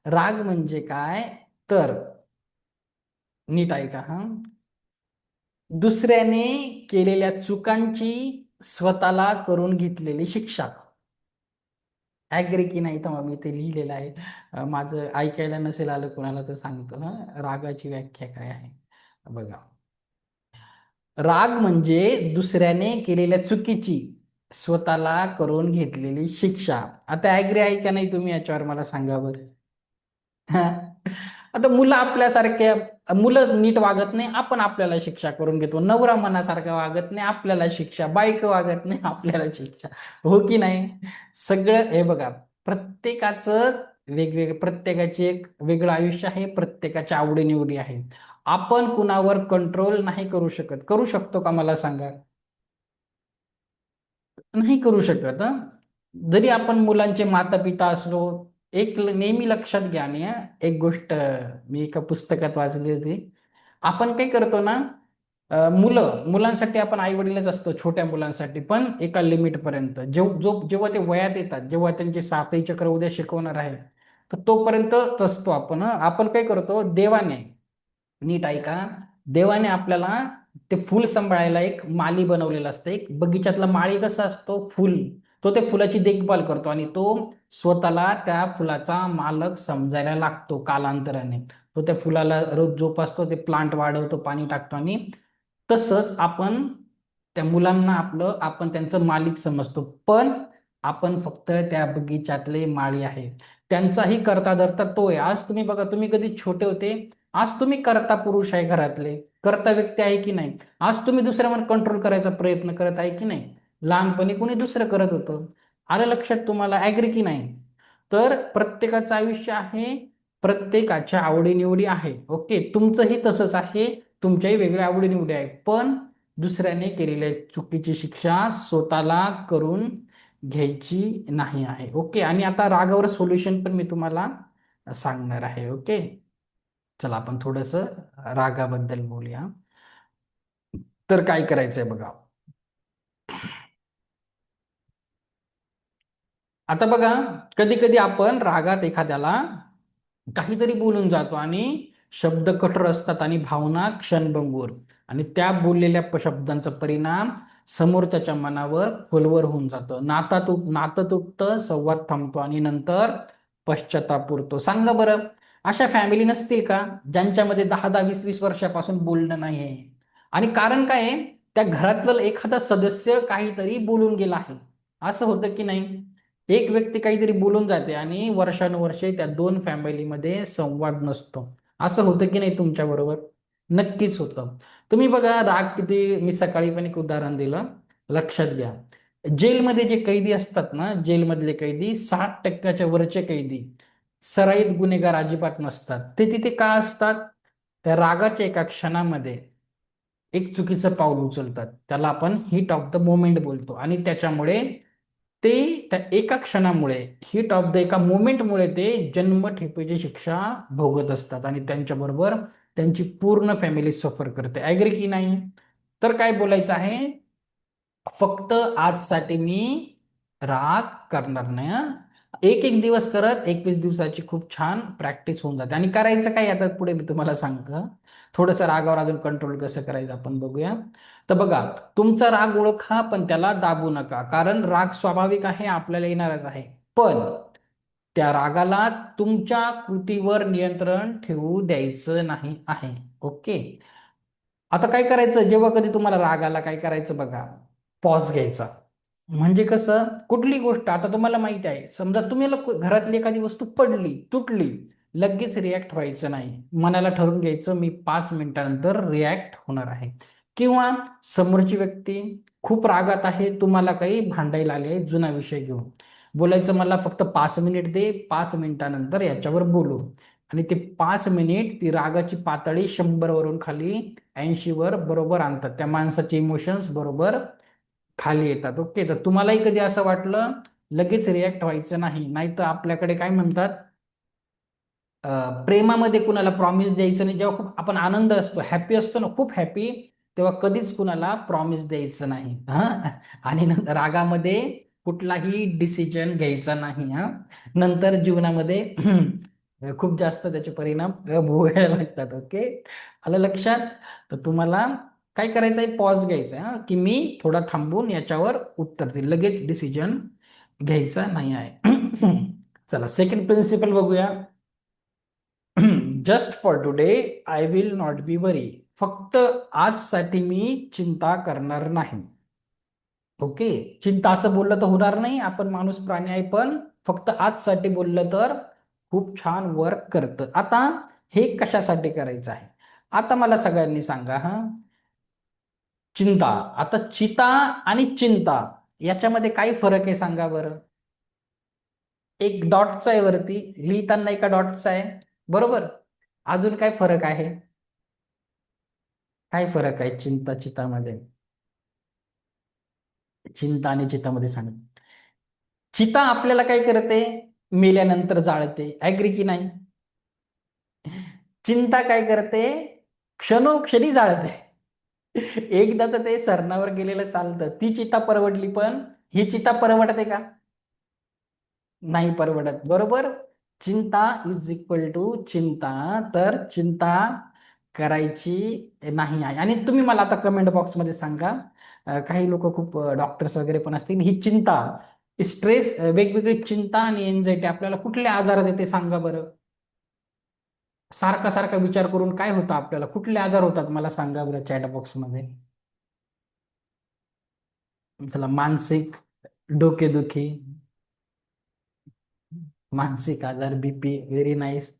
राग म्हणजे काय? तर नीट ऐका हा. दुसऱ्याने केलेल्या चुकांची स्वतःला करून घेतलेली शिक्षा. ऍग्री की नाही? तर मग मी ते लिहिलेलं आहे. माझं ऐकायला नसेल आलं कोणाला तर सांगतो हा. रागाची व्याख्या काय आहे बघा. राग म्हणजे दुसऱ्याने केलेल्या चुकीची स्वतःला करून घेतलेली शिक्षा. आता ऍग्री आहे का नाही तुम्ही याच्यावर मला सांगा बरं. हा. आता मुलं आपल्यासारख्या, मुलं नीट वागत नाही, आपण आपल्याला शिक्षा करून घेतो. नवरा मनासारखा वागत नाही, आपल्याला शिक्षा. बायको वागत नाही, आपल्याला शिक्षा. हो की नाही? सगळं हे बघा, प्रत्येकाचं वेगवेगळं, प्रत्येकाचे एक वेगळं आयुष्य आहे, प्रत्येकाच्या आवडीनिवडी आहे. आपण कुणावर कंट्रोल नाही करू शकत. करू शकतो का मला सांगा? नाही करू शकत हं. जरी आपण मुलांचे माता पिता असलो, एक नेहमी लक्षात घ्या. आणि एक गोष्ट मी एका पुस्तकात वाचली होती. आपण काय करतो ना, मुलांसाठी आपण आई वडीलच असतो, छोट्या मुलांसाठी पण एका लिमिट पर्यंत. जेव्हा ते वयात येतात, जेव्हा त्यांचे सातही चक्र उद्या शिकवणार आहे, तर तोपर्यंत असतो आपण. आपण काय करतो, देवाने, नीट ऐका, देवाने आपल्याला ते फुल सांभाळायला एक माली बनवलेला असतं. एक बगीच्यातला माळी कसा असतो, फुल, तो त्या फुलाची देखभाल करतो आणि तो स्वतःला त्या फुलाचा मालक समजायला लागतो कालांतराने. तो त्या फुलाला रोज जोपासतो, ते प्लांट वाढवतो, पाणी टाकतो. आणि तसंच आपण त्या मुलांना आपण त्यांचं मालिक समजतो. पण आपण फक्त त्या बगीच्यातले माळी आहे. त्यांचाही करता धरता तो आहे. आज तुम्ही बघा, तुम्ही कधी छोटे होते, आज तुम्ही करता पुरुष आहे, घरातले करता व्यक्ती आहे की नाही? आज तुम्ही दुसऱ्यावर कंट्रोल करायचा प्रयत्न करत आहे की नाही? लहानपणी कोणी दुसरं करत होतं. आलं लक्षात तुम्हाला? ऍग्री की नाही? तर प्रत्येकाचं आयुष्य आहे, प्रत्येकाच्या आवडीनिवडी आहे. ओके, तुमचंही तसंच आहे, तुमच्याही वेगळ्या आवडीनिवडी आहे. पण दुसऱ्याने केलेल्या चुकीची शिक्षा स्वतःला करून घ्यायची नाही आहे. ओके, आणि आता रागावर सोल्युशन पण मी तुम्हाला सांगणार आहे. ओके, चला आपण थोडस रागाबद्दल बोलूया. तर काय करायचंय बघा. आता बघा, कधी कधी आपण रागात एखाद्याला काहीतरी बोलून जातो आणि शब्द कठोर असतात आणि भावना क्षणभंगूर. आणि त्या बोललेल्या शब्दांचा परिणाम समोरच्याच्या मनावर खोलवर होऊन जातो. नातं तुटतं, संवाद थांबतो आणि नंतर पश्चाताप उरतो. सांगा बरं, अशा फॅमिली नसतील का ज्यांच्यामध्ये 10-10, 20-20 वर्षापासून बोलणं नाही आहे? आणि कारण काय आहे, त्या घरातलं एखादा सदस्य काहीतरी बोलून गेला आहे. असं होतं की नाही? एक व्यक्ती काहीतरी बोलून जाते आणि वर्षानुवर्षे त्या दोन फॅमिलीमध्ये संवाद नसतो. असं होतं की नाही तुमच्या बरोबर? नक्कीच होतं. तुम्ही बघा राग किती, मी सकाळी पण एक उदाहरण दिलं, लक्षात घ्या. जेलमध्ये जे कैदी असतात ना, जेलमधले कैदी 60% वरचे कैदी सराईत गुन्हेगार अजिबात नसतात. ते तिथे का असतात? त्या रागाच्या एका क्षणामध्ये एक चुकीचं पाऊल उचलतात, त्याला आपण हिट ऑफ द मोमेंट बोलतो, आणि त्याच्यामुळे ते त्या एका क्षणामुळे, हिट ऑफ द एका मोमेंटमुळे ते जन्मठेपेची शिक्षा भोगत असतात आणि त्यांच्याबरोबर त्यांची पूर्ण फॅमिली सफर करते. ऍग्री की नाही? तर काय बोलायचं आहे, फक्त आजसाठी मी राग करणार नाही हं. एक एक दिवस करत 21 दिवसाची खूप छान प्रॅक्टिस होऊन जाते. आणि करायचं काय आता पुढे मी तुम्हाला सांगतो. थोडंसं रागावर अजून कंट्रोल कसं करायचं आपण बघूया. तर बघा, तुमचा राग ओळखा पण त्याला दाबू नका, कारण राग स्वाभाविक आहे, आपल्याला येणारच आहे. पण त्या रागाला तुमच्या कृतीवर नियंत्रण ठेवू द्यायचं नाही आहे. ओके. आता काय करायचं, जेव्हा कधी तुम्हाला राग आला काय करायचं बघा, पॉज घ्यायचा. म्हणजे कसं, कुठली गोष्ट आता तुम्हाला माहिती आहे, समजा तुम्हाला घरातली एखादी वस्तू पडली, तुटली, लगेच रिॲक्ट व्हायचं नाही. मनाला ठरवून घ्यायचं, मी 5 मिनिटानंतर रिॲक्ट होणार आहे. किंवा समोरची व्यक्ती खूप रागात आहे, तुम्हाला काही भांडायला आले आहे जुना विषय घेऊन, बोलायचं मला फक्त 5 मिनिट दे, 5 मिनिटानंतर याच्यावर बोलू. आणि ते 5 मिनिट ती रागाची पातळी 100 वरून खाली 80 वर बरोबर आणतात, त्या माणसाचे इमोशन्स बरोबर खाली येतात. ओके. तर तुम्हालाही कधी असं वाटलं, लगेच रिॲक्ट व्हायचं नाही. नाहीतर आपल्याकडे काय म्हणतात, प्रेमामध्ये कुणाला प्रॉमिस द्यायचं नाही. जेव्हा खूप आपण आनंद असतो, हॅपी असतो ना, खूप हॅपी, तेव्हा कधीच कुणाला प्रॉमिस द्यायचं नाही हा. आणि नंतर रागामध्ये कुठलाही डिसिजन घ्यायचा नाही हा. नंतर जीवनामध्ये खूप जास्त त्याचे परिणाम भोगायला लागतात. ओके. आलं लक्षात? तर तुम्हाला काय करायचं आहे, पॉज घ्यायचा आहे हा, की मी थोडा थांबून याच्यावर उत्तर देईल, लगेच डिसिजन घ्यायचा नाही आहे. चला सेकंड प्रिन्सिपल बघूया. Just for today I will not be worry. फक्त आजसाठी मी चिंता करणार नाही. ओके. चिंता असं बोललं तर होणार नाही, आपण माणूस प्राणी आहे, पण फक्त आजसाठी बोललं तर खूप छान वर्क करतं. आता हे कशासाठी करायचं आहे, आता मला सगळ्यांनी सांगा हा. चिंता, आता चिता आणि चिंता याच्यामध्ये काय फरक आहे सांगा बरं. एक डॉटचा आहे वरती, लिहिताना एका डॉटचा आहे, बरोबर. अजून काय फरक आहे? काय फरक आहे चिंता चितामध्ये? चिंता आणि चितामध्ये सांग. चिता आपल्याला काय करते, मेल्यानंतर जाळते. ऍग्री की नाही? चिंता काय करते, क्षणोक्षणी जाळते. एकदाच ते सरणावर गेलेलं चालतं, ती चिता परवडली, पण ही चिता परवडते का? नाही परवडत, बरोबर. चिंता इज इक्वल टू चिंता, तर चिंता करायची नाही आहे. आणि तुम्ही मला आता कमेंट बॉक्समध्ये सांगा, काही लोक खूप डॉक्टर्स वगैरे पण असतील, ही चिंता, स्ट्रेस, वेगवेगळी चिंता आणि एन्झायटी आपल्याला कुठल्या आजारात येते सांगा बरं. सारखा सारखा विचार करून काय होतं आपल्याला, कुठले आजार होतात मला सांगा बरं चॅट बॉक्समध्ये. चला, मानसिक, डोकेदुखी, मानसिक आजार, बीपी, व्हेरी नाईस.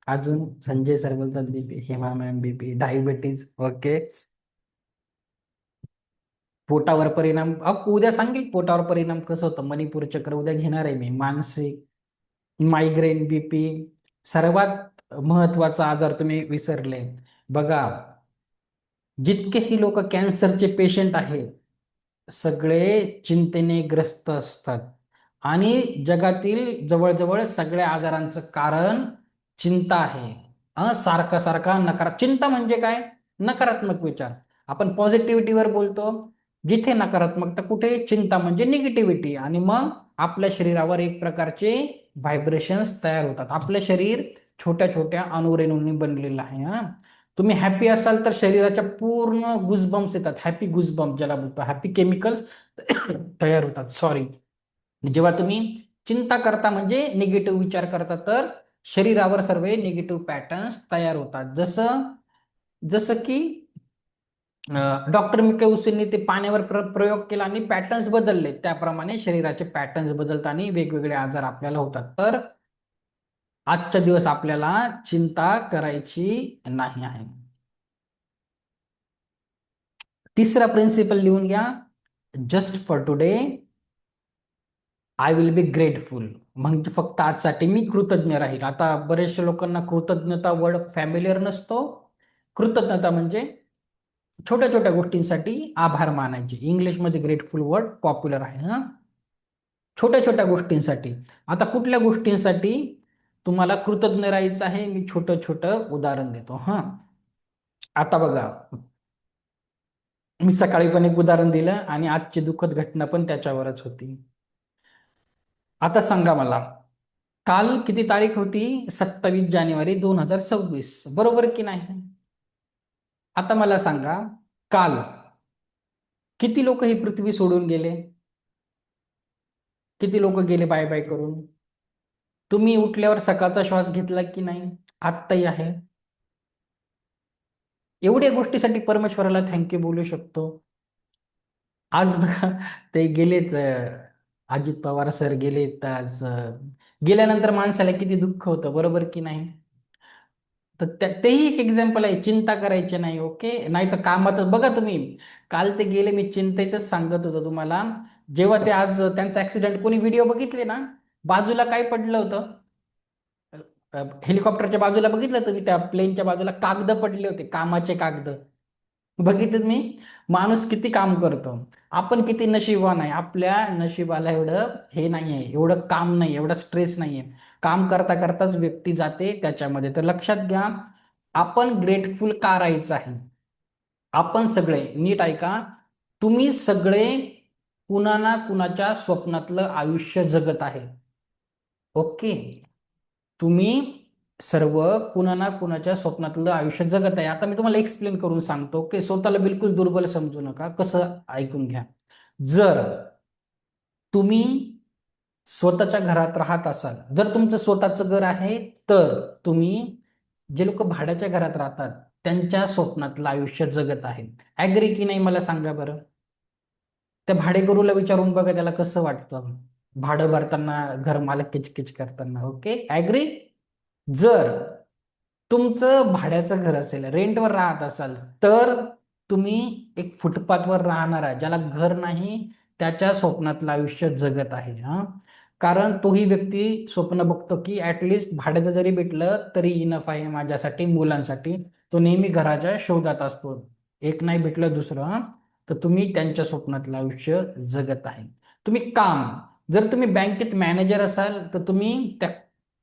अजून संजय सर बोलतात BP, Hema ma'am BP, diabetes. Okay. पोटावर परिणाम, उद्या सांगेल पोटावर परिणाम कसं होतं, मणिपूर चक्र उद्या घेणार आहे मी. मानसिक, मायग्रेन, बीपी, सर्वात महत्वाचा आजार तुम्ही विसरले बघा. जितकेही लोक कॅन्सरचे पेशंट आहेत, सगळे चिंतेने ग्रस्त असतात. आणि जगातील जवळजवळ सगळ्या आजारांचं कारण चिंता आहे. सारखा सारखा चिंता म्हणजे काय, नकारात्मक विचार. आपण पॉझिटिव्हिटीवर बोलतो, जिथे नकारात्मकता कुठे चिंता म्हणजे निगेटिव्हिटी, आणि मग आपल्या शरीरावर एक प्रकारचे व्हायब्रेशन्स तयार होतात. आपलं शरीर छोट्या छोट्या अणुरेणूंनी बनलेलं आहे हा. तुम्ही हॅपी असाल तर शरीराच्या पूर्ण गुजबम्स येतात, हॅपी गुजबम्प ज्याला बोलतो, हॅपी केमिकल्स तयार होतात. सॉरी. जेव्हा तुम्ही चिंता करता म्हणजे निगेटिव्ह विचार करता, तर शरीरावर सर्व निगेटिव्ह पॅटर्न्स तयार होतात. जसं जसं की डॉक्टर मिके उसेनने ते पाण्यावर प्रयोग केला आणि पॅटर्न्स बदलले, त्याप्रमाणे शरीराचे पॅटर्न्स बदलतात आणि वेगवेगळे आजार आपल्याला होतात. तर आजचा दिवस आपल्याला चिंता करायची नाही आहे. तिसरा प्रिन्सिपल लिहून घ्या. Just for today I will be grateful. म्हणजे फक्त आजसाठी मी कृतज्ञ राहील. आता बरेचशा लोकांना कृतज्ञता वर्ड फॅमिलियर नसतो. कृतज्ञता म्हणजे छोट्या छोट्या गोष्टींसाठी आभार मानायचे. इंग्लिशमध्ये ग्रेटफुल वर्ड पॉप्युलर आहे. हा, छोट्या छोट्या गोष्टींसाठी. आता कुठल्या गोष्टींसाठी तुम्हाला कृतज्ञ राहायचं आहे, मी छोटं छोटं उदाहरण देतो. हा, आता बघा, मी सकाळी पण एक उदाहरण दिलं आणि आजची दुःखद घटना पण त्याच्यावरच होती. आता सांगा मला, काल किती तारीख होती? 27 जानेवारी 2026, बरोबर की नाही? आता मला सांगा, काल किती लोक ही पृथ्वी सोडून गेले? किती लोक गेले बाय बाय करून? तुम्ही उठल्यावर सकाळचा श्वास घेतला की नाही? आत्ताही आहे. एवढ्या गोष्टीसाठी परमेश्वराला थँक्यू बोलू शकतो. आज बघा, ते गेलेत, अजित पवार सर गेलेत आज. गेल्यानंतर माणसाला किती दुःख होतं, बरोबर की नाही? तर तेही एक एक्झाम्पल आहे, चिंता करायची नाही. ओके, नाही तर कामातच बघा तुम्ही, काल ते गेले, मी चिंतेतच सांगत होतो तुम्हाला. जेव्हा ते आज त्यांचा ऍक्सिडेंट, कोणी व्हिडिओ बघितले ना, बाजूला काय पडलं होतं? हेलिकॉप्टरच्या बाजूला बघितलं तुम्ही, त्या प्लेनच्या बाजूला कागद पडले होते, कामाचे कागद. बघितलं मी, माणूस किती काम करतो. आपण किती नशीबवान आहे, आपल्या नशिबाला एवढं हे नाहीये, एवढं काम नाही, एवढा स्ट्रेस नाहीये. काम करता करताच व्यक्ती जाते त्याच्यामध्ये. तर लक्षात घ्या, आपण ग्रेटफुल का राहायचं आहे? आपण सगळे नीट ऐका, तुम्ही सगळे कुणा ना कुणाच्या स्वप्नातलं आयुष्य जगत आहे. ओके, तुम्ही सर्व कुणा ना कुणाच्या स्वप्नातलं आयुष्य जगत आहे. आता मी तुम्हाला एक्सप्लेन करून सांगतो. ओके, स्वतःला बिलकुल दुर्बल समजू नका. कसं, ऐकून घ्या. जर तुम्ही स्वतःच्या घरात राहत असाल, जर तुमचं स्वतःचं घर आहे, तर तुम्ही, जे लोक भाड्याच्या घरात राहतात, त्यांच्या स्वप्नातलं आयुष्य जगत आहे. ऍग्री की नाही मला सांगा बरं? त्या भाडेकरूला विचारून बघा, त्याला कसं वाटतं भाडं भरताना, घर मालक किचकिच करताना. Okay, agree? जर तुमचं भाड्याचं घर असेल, रेंटवर राहत असाल, तर तुम्ही एक फुटपाथवर राहणारा, ज्याला घर नाही, त्याच्या स्वप्नातलं आयुष्य जगत आहे. हा, कारण तोही व्यक्ती स्वप्न बघतो की ऍटलिस्ट भाड्याचं जरी भेटलं तरी इनफ आहे माझ्यासाठी, मुलांसाठी. तो नेहमी घराच्या शोधात असतो, एक नाही भेटलं दुसरं. हा, तर तुम्ही त्यांच्या स्वप्नातलं आयुष्य जगत आहे. तुम्ही काम, जर तुम्ही बँकेत मॅनेजर असाल, तर तुम्ही त्या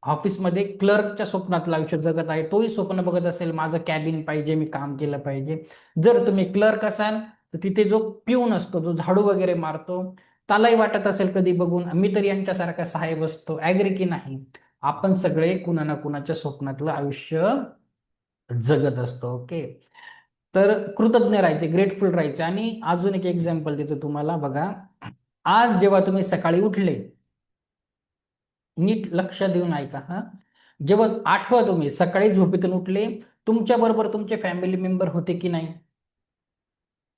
ऑफिसमध्ये क्लर्कच्या स्वप्नातलं आयुष्य जगत आहे. तोही स्वप्न बघत असेल, माझं कॅबिन पाहिजे, मी काम केलं पाहिजे. जर तुम्ही क्लर्क असाल, तर तिथे जो पिऊन असतो, जो झाडू वगैरे मारतो, त्यालाही वाटत असेल कधी बघून, मी तर यांच्यासारखा साहेब असतो. ऍग्री की नाही? आपण सगळे कुणा ना कुणाच्या स्वप्नातलं आयुष्य जगत असतो. ओके, तर कृतज्ञ राहायचे, ग्रेटफुल राहायचे. आणि अजून एक एक्झाम्पल देतो तुम्हाला, बघा. आज जेव्हा तुम्ही सकाळी उठले, नीट लक्ष देऊन ऐका. हा, जेव्हा आठवा, तुम्ही सकाळी झोपेतून उठले, तुमच्या बरोबर तुमचे फॅमिली मेंबर होते की नाही?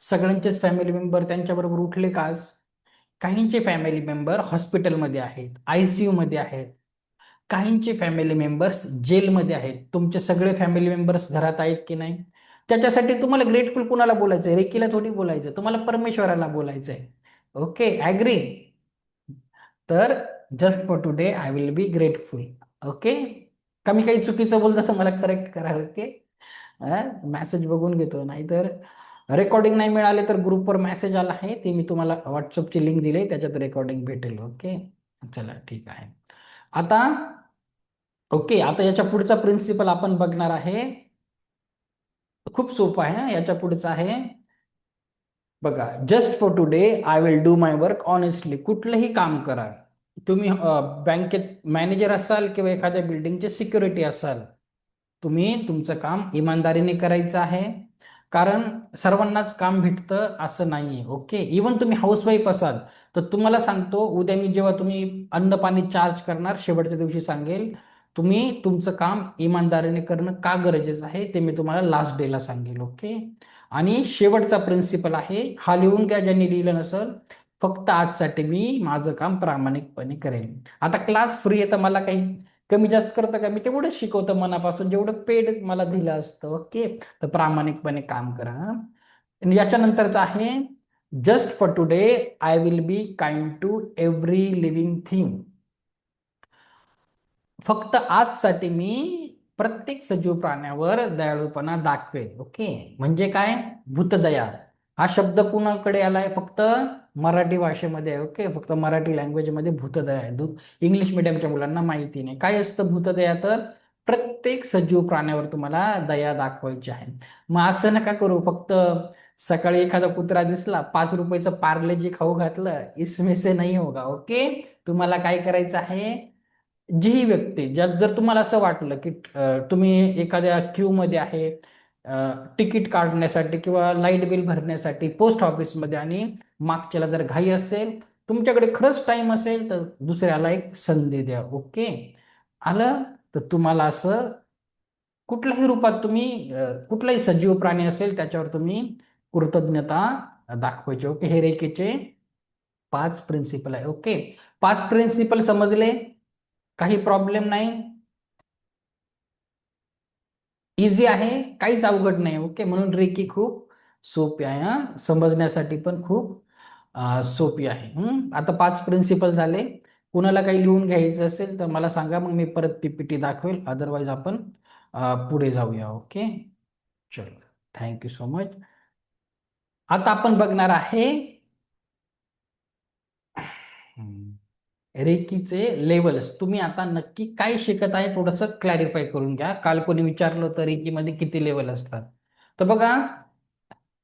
सगळ्यांचेच फॅमिली मेंबर त्यांच्या बरोबर उठले का आज? काहींचे फॅमिली मेंबर हॉस्पिटलमध्ये आहेत, आयसीयू मध्ये आहेत. काहींचे फॅमिली मेंबर्स जेलमध्ये आहेत. तुमचे सगळे फॅमिली मेंबर्स घरात आहेत की नाही? त्याच्यासाठी तुम्हाला ग्रेटफुल कुणाला बोलायचंय? रेकीला थोडी बोलायचं, तुम्हाला परमेश्वराला बोलायचंय. Okay, agree? तर just for today I will be grateful. Okay, कमी काही चुकीचं बोलतं तर मला करेक्ट करा. ओके, मेसेज बघून घेतो, नाहीतर रेकॉर्डिंग नाही मिळाले तर ग्रुपवर मेसेज आला आहे, ते मी तुम्हाला व्हॉट्सअपची लिंक दिली, त्याच्यात रेकॉर्डिंग भेटेल. ओके, चला ठीक आहे. आता ओके, आता याच्या पुढचा प्रिन्सिपल आपण बघणार आहे. खूप सोपं आहे. याच्या पुढचं आहे, बघा. Just for today I will do my work honestly. कुठलंही काम करा, तुम्ही बँकेत मॅनेजर असाल किंवा एखाद्या बिल्डिंगचे सिक्युरिटी असाल, तुम्ही तुमचं काम इमानदारीने करायचं आहे. कारण सर्वांनाच काम भेटतं असं नाहीये. ओके, इवन तुम्ही हाऊसवाईफ असाल, तर तुम्हाला सांगतो, उद्या मी जेव्हा तुम्ही अन्न पाणी चार्ज करणार, शेवटच्या दिवशी सांगेल, तुम्ही तुमचं काम इमानदारीने करणं का गरजेचं आहे ते मी तुम्हाला लास्ट डेला सांगेल. ओके. आणि शेवटचा प्रिन्सिपल आहे, हा लिहून घ्या ज्यांनी लिहिलं नसेल, फक्त आजसाठी मी माझं काम प्रामाणिकपणे करेन. आता क्लास फ्री आहे तर मला काही कमी जास्त करतं का? मी तेवढंच शिकवतो मनापासून जेवढं पेड मला दिलं असतं. ओके. तर प्रामाणिकपणे काम करा. आणि याच्यानंतरचं आहे, just for today I will be kind to every living thing. फक्त आजसाठी मी प्रत्येक सजीव प्राण्यावर दयाळूपणा दाखवेल. ओके. म्हणजे काय? भूतदया हा शब्द कुणाकडे आलाय? फक्त मराठी भाषेमध्ये आहे. ओके. फक्त मराठी लँग्वेज मध्ये भूतदया आहे. इंग्लिश मिडियमच्या मुलांना माहिती नाही काय असतं भूतदया. तर प्रत्येक सजीव प्राण्यावर तुम्हाला दया दाखवायची आहे. मग असं नका करू फक्त सकाळी एखादा कुत्रा दिसला, 5 रुपयाचं पार्लेजी खाऊ घातलं, इसमें से नाही होगा. ओके. तुम्हाला काय करायचं आहे, जी व्यक्ती जर तुम्हाला असं वाटलं की तुम्ही एखाद्या क्यू मध्ये आहे, तिकीट काढण्यासाठी किंवा लाईट बिल भरण्यासाठी पोस्ट ऑफिसमध्ये, आणि मागच्याला जर घाई असेल, तुमच्याकडे खरंच टाइम असेल, तर दुसऱ्याला एक संधी द्या. ओके. आलं? तर तुम्हाला असं कुठल्याही रूपात तुम्ही कुठलाही सजीव प्राणी असेल त्याच्यावर तुम्ही कृतज्ञता दाखवायची. ओके. हे रेकीचे 5 प्रिन्सिपल आहे. ओके. 5 प्रिन्सिपल समजले? काही प्रॉब्लेम नाही? इझी आहे, काहीच अवघड नाही. ओके. म्हणून रेकी खूप सोपी आहे. हा, समजण्यासाठी पण खूप सोपी आहे. आता 5 प्रिन्सिपल झाले. कुणाला काही लिहून घ्यायचं असेल तर मला सांगा, मग मी परत पीपीटी दाखवेल. अदरवाईज आपण पुढे जाऊया. ओके. चलो. Thank you so much. आता आपण बघणार आहे रेकीचे लेवल्स. तुम्ही आता नक्की काय शिकत आहे थोडस क्लॅरिफाय करून घ्या. काल कोणी विचारलं होतं रेकीमध्ये किती लेवल असतात. तर बघा,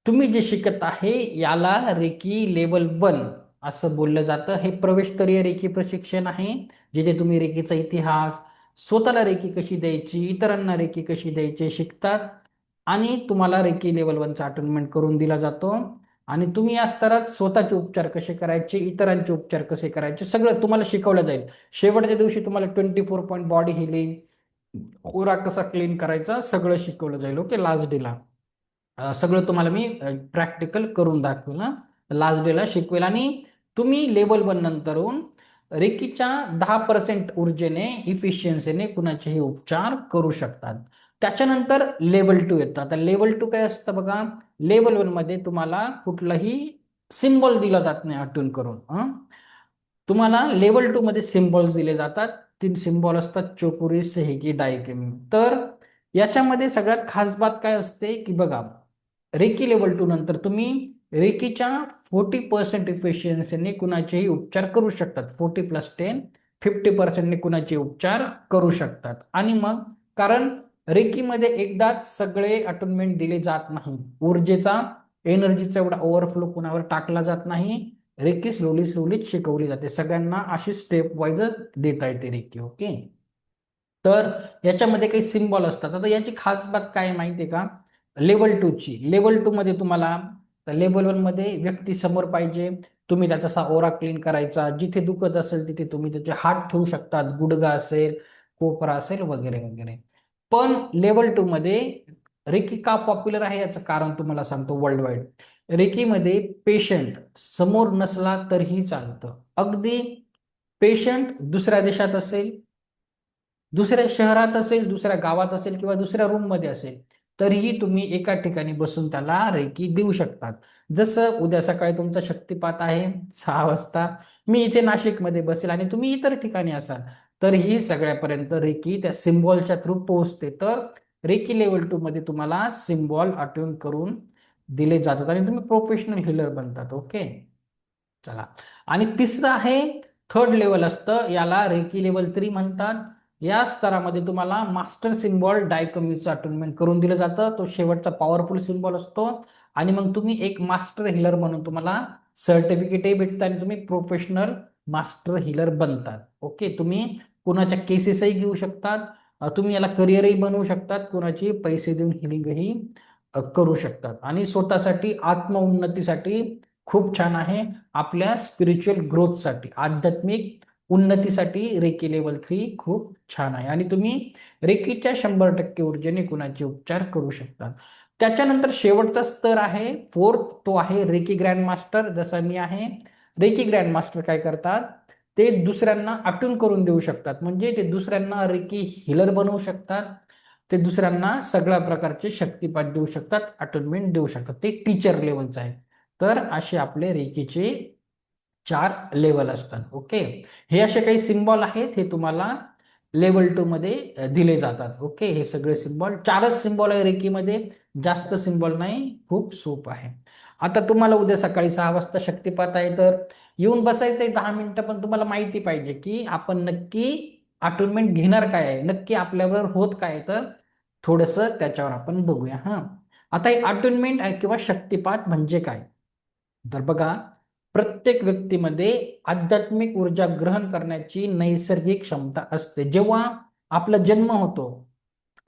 तुम्ही जे शिकत आहे याला रेकी लेवल 1 असं बोललं जातं. हे प्रवेशस्तरीय रेकी प्रशिक्षण आहे, जिथे तुम्ही रेकीचा इतिहास, स्वतःला रेकी कशी द्यायची, इतरांना रेकी कशी द्यायची शिकतात. आणि तुम्हाला रेकी लेवल 1 चा अटेनमेंट करून दिला जातो. आणि तुम्ही या स्तरात स्वतःचे उपचार कसे करायचे, इतरांचे उपचार कसे करायचे, सगळं तुम्हाला शिकवलं जाईल. शेवटच्या दिवशी तुम्हाला 24 पॉईंट बॉडी हिलिंग, ओरा कसा क्लीन करायचा, सगळं शिकवलं जाईल. ओके. लास्ट डेला सगळं तुम्हाला मी प्रॅक्टिकल करून दाखवेल ना, लास्ट डेला शिकवेल. आणि तुम्ही लेवल 1 नंतरून रेकीच्या 10% ऊर्जेने, इफिशियन्सीने कुणाचेही उपचार करू शकतात. त्याच्यानंतर लेवल 2 येतं. आता लेवल 2 काय असतं बघा, लेवल 1 मध्ये तुम्हाला कुठलाही सिम्बॉल दिला जात नाही आठवण करून. तुम्हाला लेवल 2 मध्ये सिम्बॉल्स दिले जातात. 3 सिम्बॉल असतात, चोकुरी, सेहेगी, डायकेमी. तर याच्यामध्ये सगळ्यात खास बात काय असते की बघा, रेकी लेवल 2 नंतर तुम्ही रेकीच्या 40% इफिशियन्सीने कुणाचेही उपचार करू शकतात. 40+10 50%ने कुणाचे उपचार करू शकतात. आणि मग कारण रेकीमध्ये एकदाच सगळे अटोनमेंट दिले जात नाही, ऊर्जेचा, एनर्जीचा एवढा ओव्हरफ्लो कुणावर टाकला जात नाही. रेकी स्लोली स्लोली शिकवली जाते, सगळ्यांना अशी स्टेप वाईजच देता येते रेकी. ओके. तर याच्यामध्ये काही सिम्बॉल असतात. आता याची खास बात काय आहे माहिती आहे का, लेवल 2 ची. लेवल 2 मध्ये तुम्हाला, लेवल 1 मध्ये व्यक्ती समोर पाहिजे, तुम्ही त्याचा असा ओरा क्लीन करायचा, जिथे दुखत असेल तिथे तुम्ही त्याचे हात ठेवू शकतात, गुडगा असेल, कोपरा असेल, वगैरे वगैरे. पण लेवल 2 मध्ये रेकी का पॉप्युलर आहे याचं कारण तुम्हाला सांगतो. वर्ल्ड वाईड रेकीमध्ये पेशंट समोर नसला तरीही चालतं. अगदी पेशंट दुसऱ्या देशात असेल, दुसऱ्या शहरात असेल, दुसऱ्या गावात असेल, किंवा दुसऱ्या रूम मध्ये असेल, तरीही तुम्ही एका ठिकाणी बसून त्याला रेकी देऊ शकतात. जसं उद्या सकाळी तुमचा शक्तिपात आहे 6 वाजता, मी इथे नाशिकमध्ये बसेल आणि तुम्ही इतर ठिकाणी असाल, तरीही सगळ्यापर्यंत रेकी त्या सिम्बॉलच्या थ्रू पोहोचते. तर रेकी लेवल 2 मध्ये तुम्हाला सिम्बॉल अट्यून करून दिले जातात आणि तुम्ही प्रोफेशनल हिलर बनतात. ओके. चला. आणि तिसरं आहे, थर्ड लेवल असतं, याला रेकी लेवल 3 म्हणतात. या स्तरामध्ये तुम्हाला मास्टर सिम्बॉल डायकम्यूचं अटोनमेंट करून दिलं जातं. तो शेवटचा पॉवरफुल सिम्बॉल असतो. आणि मग तुम्ही एक मास्टर हिलर म्हणून तुम्हाला सर्टिफिकेटही भेटतं आणि तुम्ही प्रोफेशनल मास्टर हिलर बनतात. ओके. तुम्ही कुणाच्या केसेसही घेऊ शकतात, तुम्ही याला करिअरही बनवू शकतात, कुणाची पैसे देऊन हिलिंगही करू शकतात. आणि स्वतःसाठी आत्मउन्नतीसाठी खूप छान आहे, आपल्या स्पिरिच्युअल ग्रोथसाठी, आध्यात्मिक उन्नतीसाठी रेकी लेवल 3 खूप छान आहे आणि तुम्ही रेकीच्या 100% ऊर्जेने कुणाचे उपचार करू शकता. त्याच्यानंतर शेवटचा स्तर आहे फोर्थ, तो आहे रेकी ग्रँड मास्टर. जसा मी आहे, रेकी ग्रँड मास्टर काय करतात, ते दुसऱ्यांना अटून करून देऊ शकतात. म्हणजे ते दुसऱ्यांना रेकी हिलर बनवू शकतात. ते दुसऱ्यांना सगळ्या प्रकारचे शक्तिपात देऊ शकतात, अटोनमेंट देऊ शकतात. ते टीचर लेवलचं आहे. तर असे आपले रेकीचे 4 लेवल असतात. ओके, हे असे काही सिम्बॉल आहेत, हे तुम्हाला लेवल 2 मध्ये दिले जातात. ओके, हे सगळे सिम्बॉल, 4च सिम्बॉल आहे रेकीमध्ये, जास्त सिम्बॉल नाही, खूप सोप आहे. आता तुम्हाला उद्या सकाळी 6 वाजता शक्तिपात आहे, तर येऊन बसायचंय 10 मिनिटं, पण तुम्हाला माहिती पाहिजे की आपण नक्की अटोनमेंट घेणार काय आहे, नक्की आपल्याबरोबर होत काय आहे. तर थोडस त्याच्यावर आपण बघूया. हा, आता हे अटोनमेंट किंवा शक्तिपात म्हणजे काय, तर बघा, प्रत्येक व्यक्तीमध्ये आध्यात्मिक ऊर्जा ग्रहण करण्याची नैसर्गिक क्षमता असते. जेव्हा आपला जन्म होतो,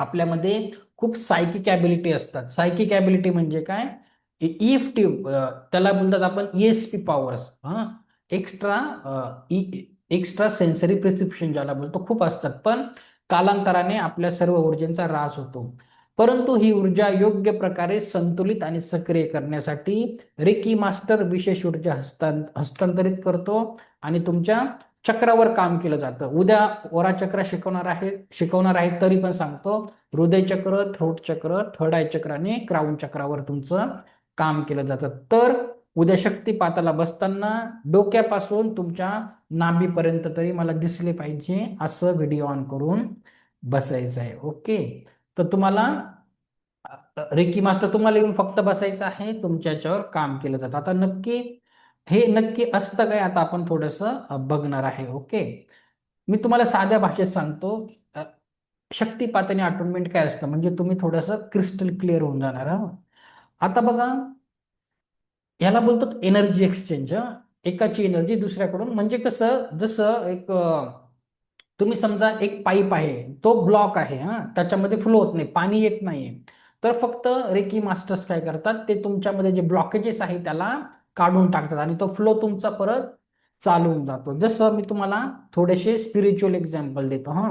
आपल्यामध्ये खूप सायकिक ॲबिलिटी असतात. सायकिक ॲबिलिटी म्हणजे काय, ईएफटी, त्याला बोलतात आपण ESP पॉवर्स. हा, एक्स्ट्रा एक्स्ट्रा सेन्सरी प्रिस्क्रिप्शन ज्याला बोलतो, खूप असतात. पण कालांतराने आपल्या सर्व ऊर्जेचा ऱ्हास होतो. परंतु ही ऊर्जा योग्य प्रकारे संतुलित आणि सक्रिय करण्यासाठी रेकी मास्टर विशेष ऊर्जा हस्तांतरित करतो आणि तुमच्या चक्रावर काम केलं जातं. उद्या ओरा चक्र शिकवणार आहे तरी पण सांगतो, हृदय चक्र, थ्रोट चक्र, थर्ड आय चक्र आणि क्राऊन चक्रावर तुमचं काम केलं जातं. तर उद्या शक्तिपाताला बसताना डोक्यापासून तुमच्या नाभीपर्यंत तरी मला दिसले पाहिजे असं व्हिडिओ ऑन करून बसायचं आहे. ओके, तर तुम्हाला रेकी मास्टर तुम्हाला येऊन फक्त बसायचं आहे, तुमच्या याच्यावर काम केलं जातं. आता नक्की हे नक्की असतं काय, आता आपण थोडस बघणार आहे. ओके, मी तुम्हाला साध्या भाषेत सांगतो. अ, शक्तिपात आणि अटोनमेंट काय असतं, म्हणजे तुम्ही थोडस क्रिस्टल क्लिअर होऊन जाणार. आता बघा, याला बोलतात एनर्जी एक्सचेंज. एकाची एनर्जी दुसऱ्याकडून, म्हणजे कसं, जसं एक तुम्ही समजा एक पाईप आहे, तो ब्लॉक आहे, हा, त्याच्यामध्ये फ्लो होत नाही, पाणी येत नाहीये. तर फक्त रेकी मास्टर्स काय करतात, ते तुमच्यामध्ये जे ब्लॉकेजेस आहे त्याला काढून टाकतात आणि तो फ्लो तुमचा परत चालू होऊन जातो. जसं मी तुम्हाला थोडेसे स्पिरिच्युअल एक्झाम्पल देतो. हा,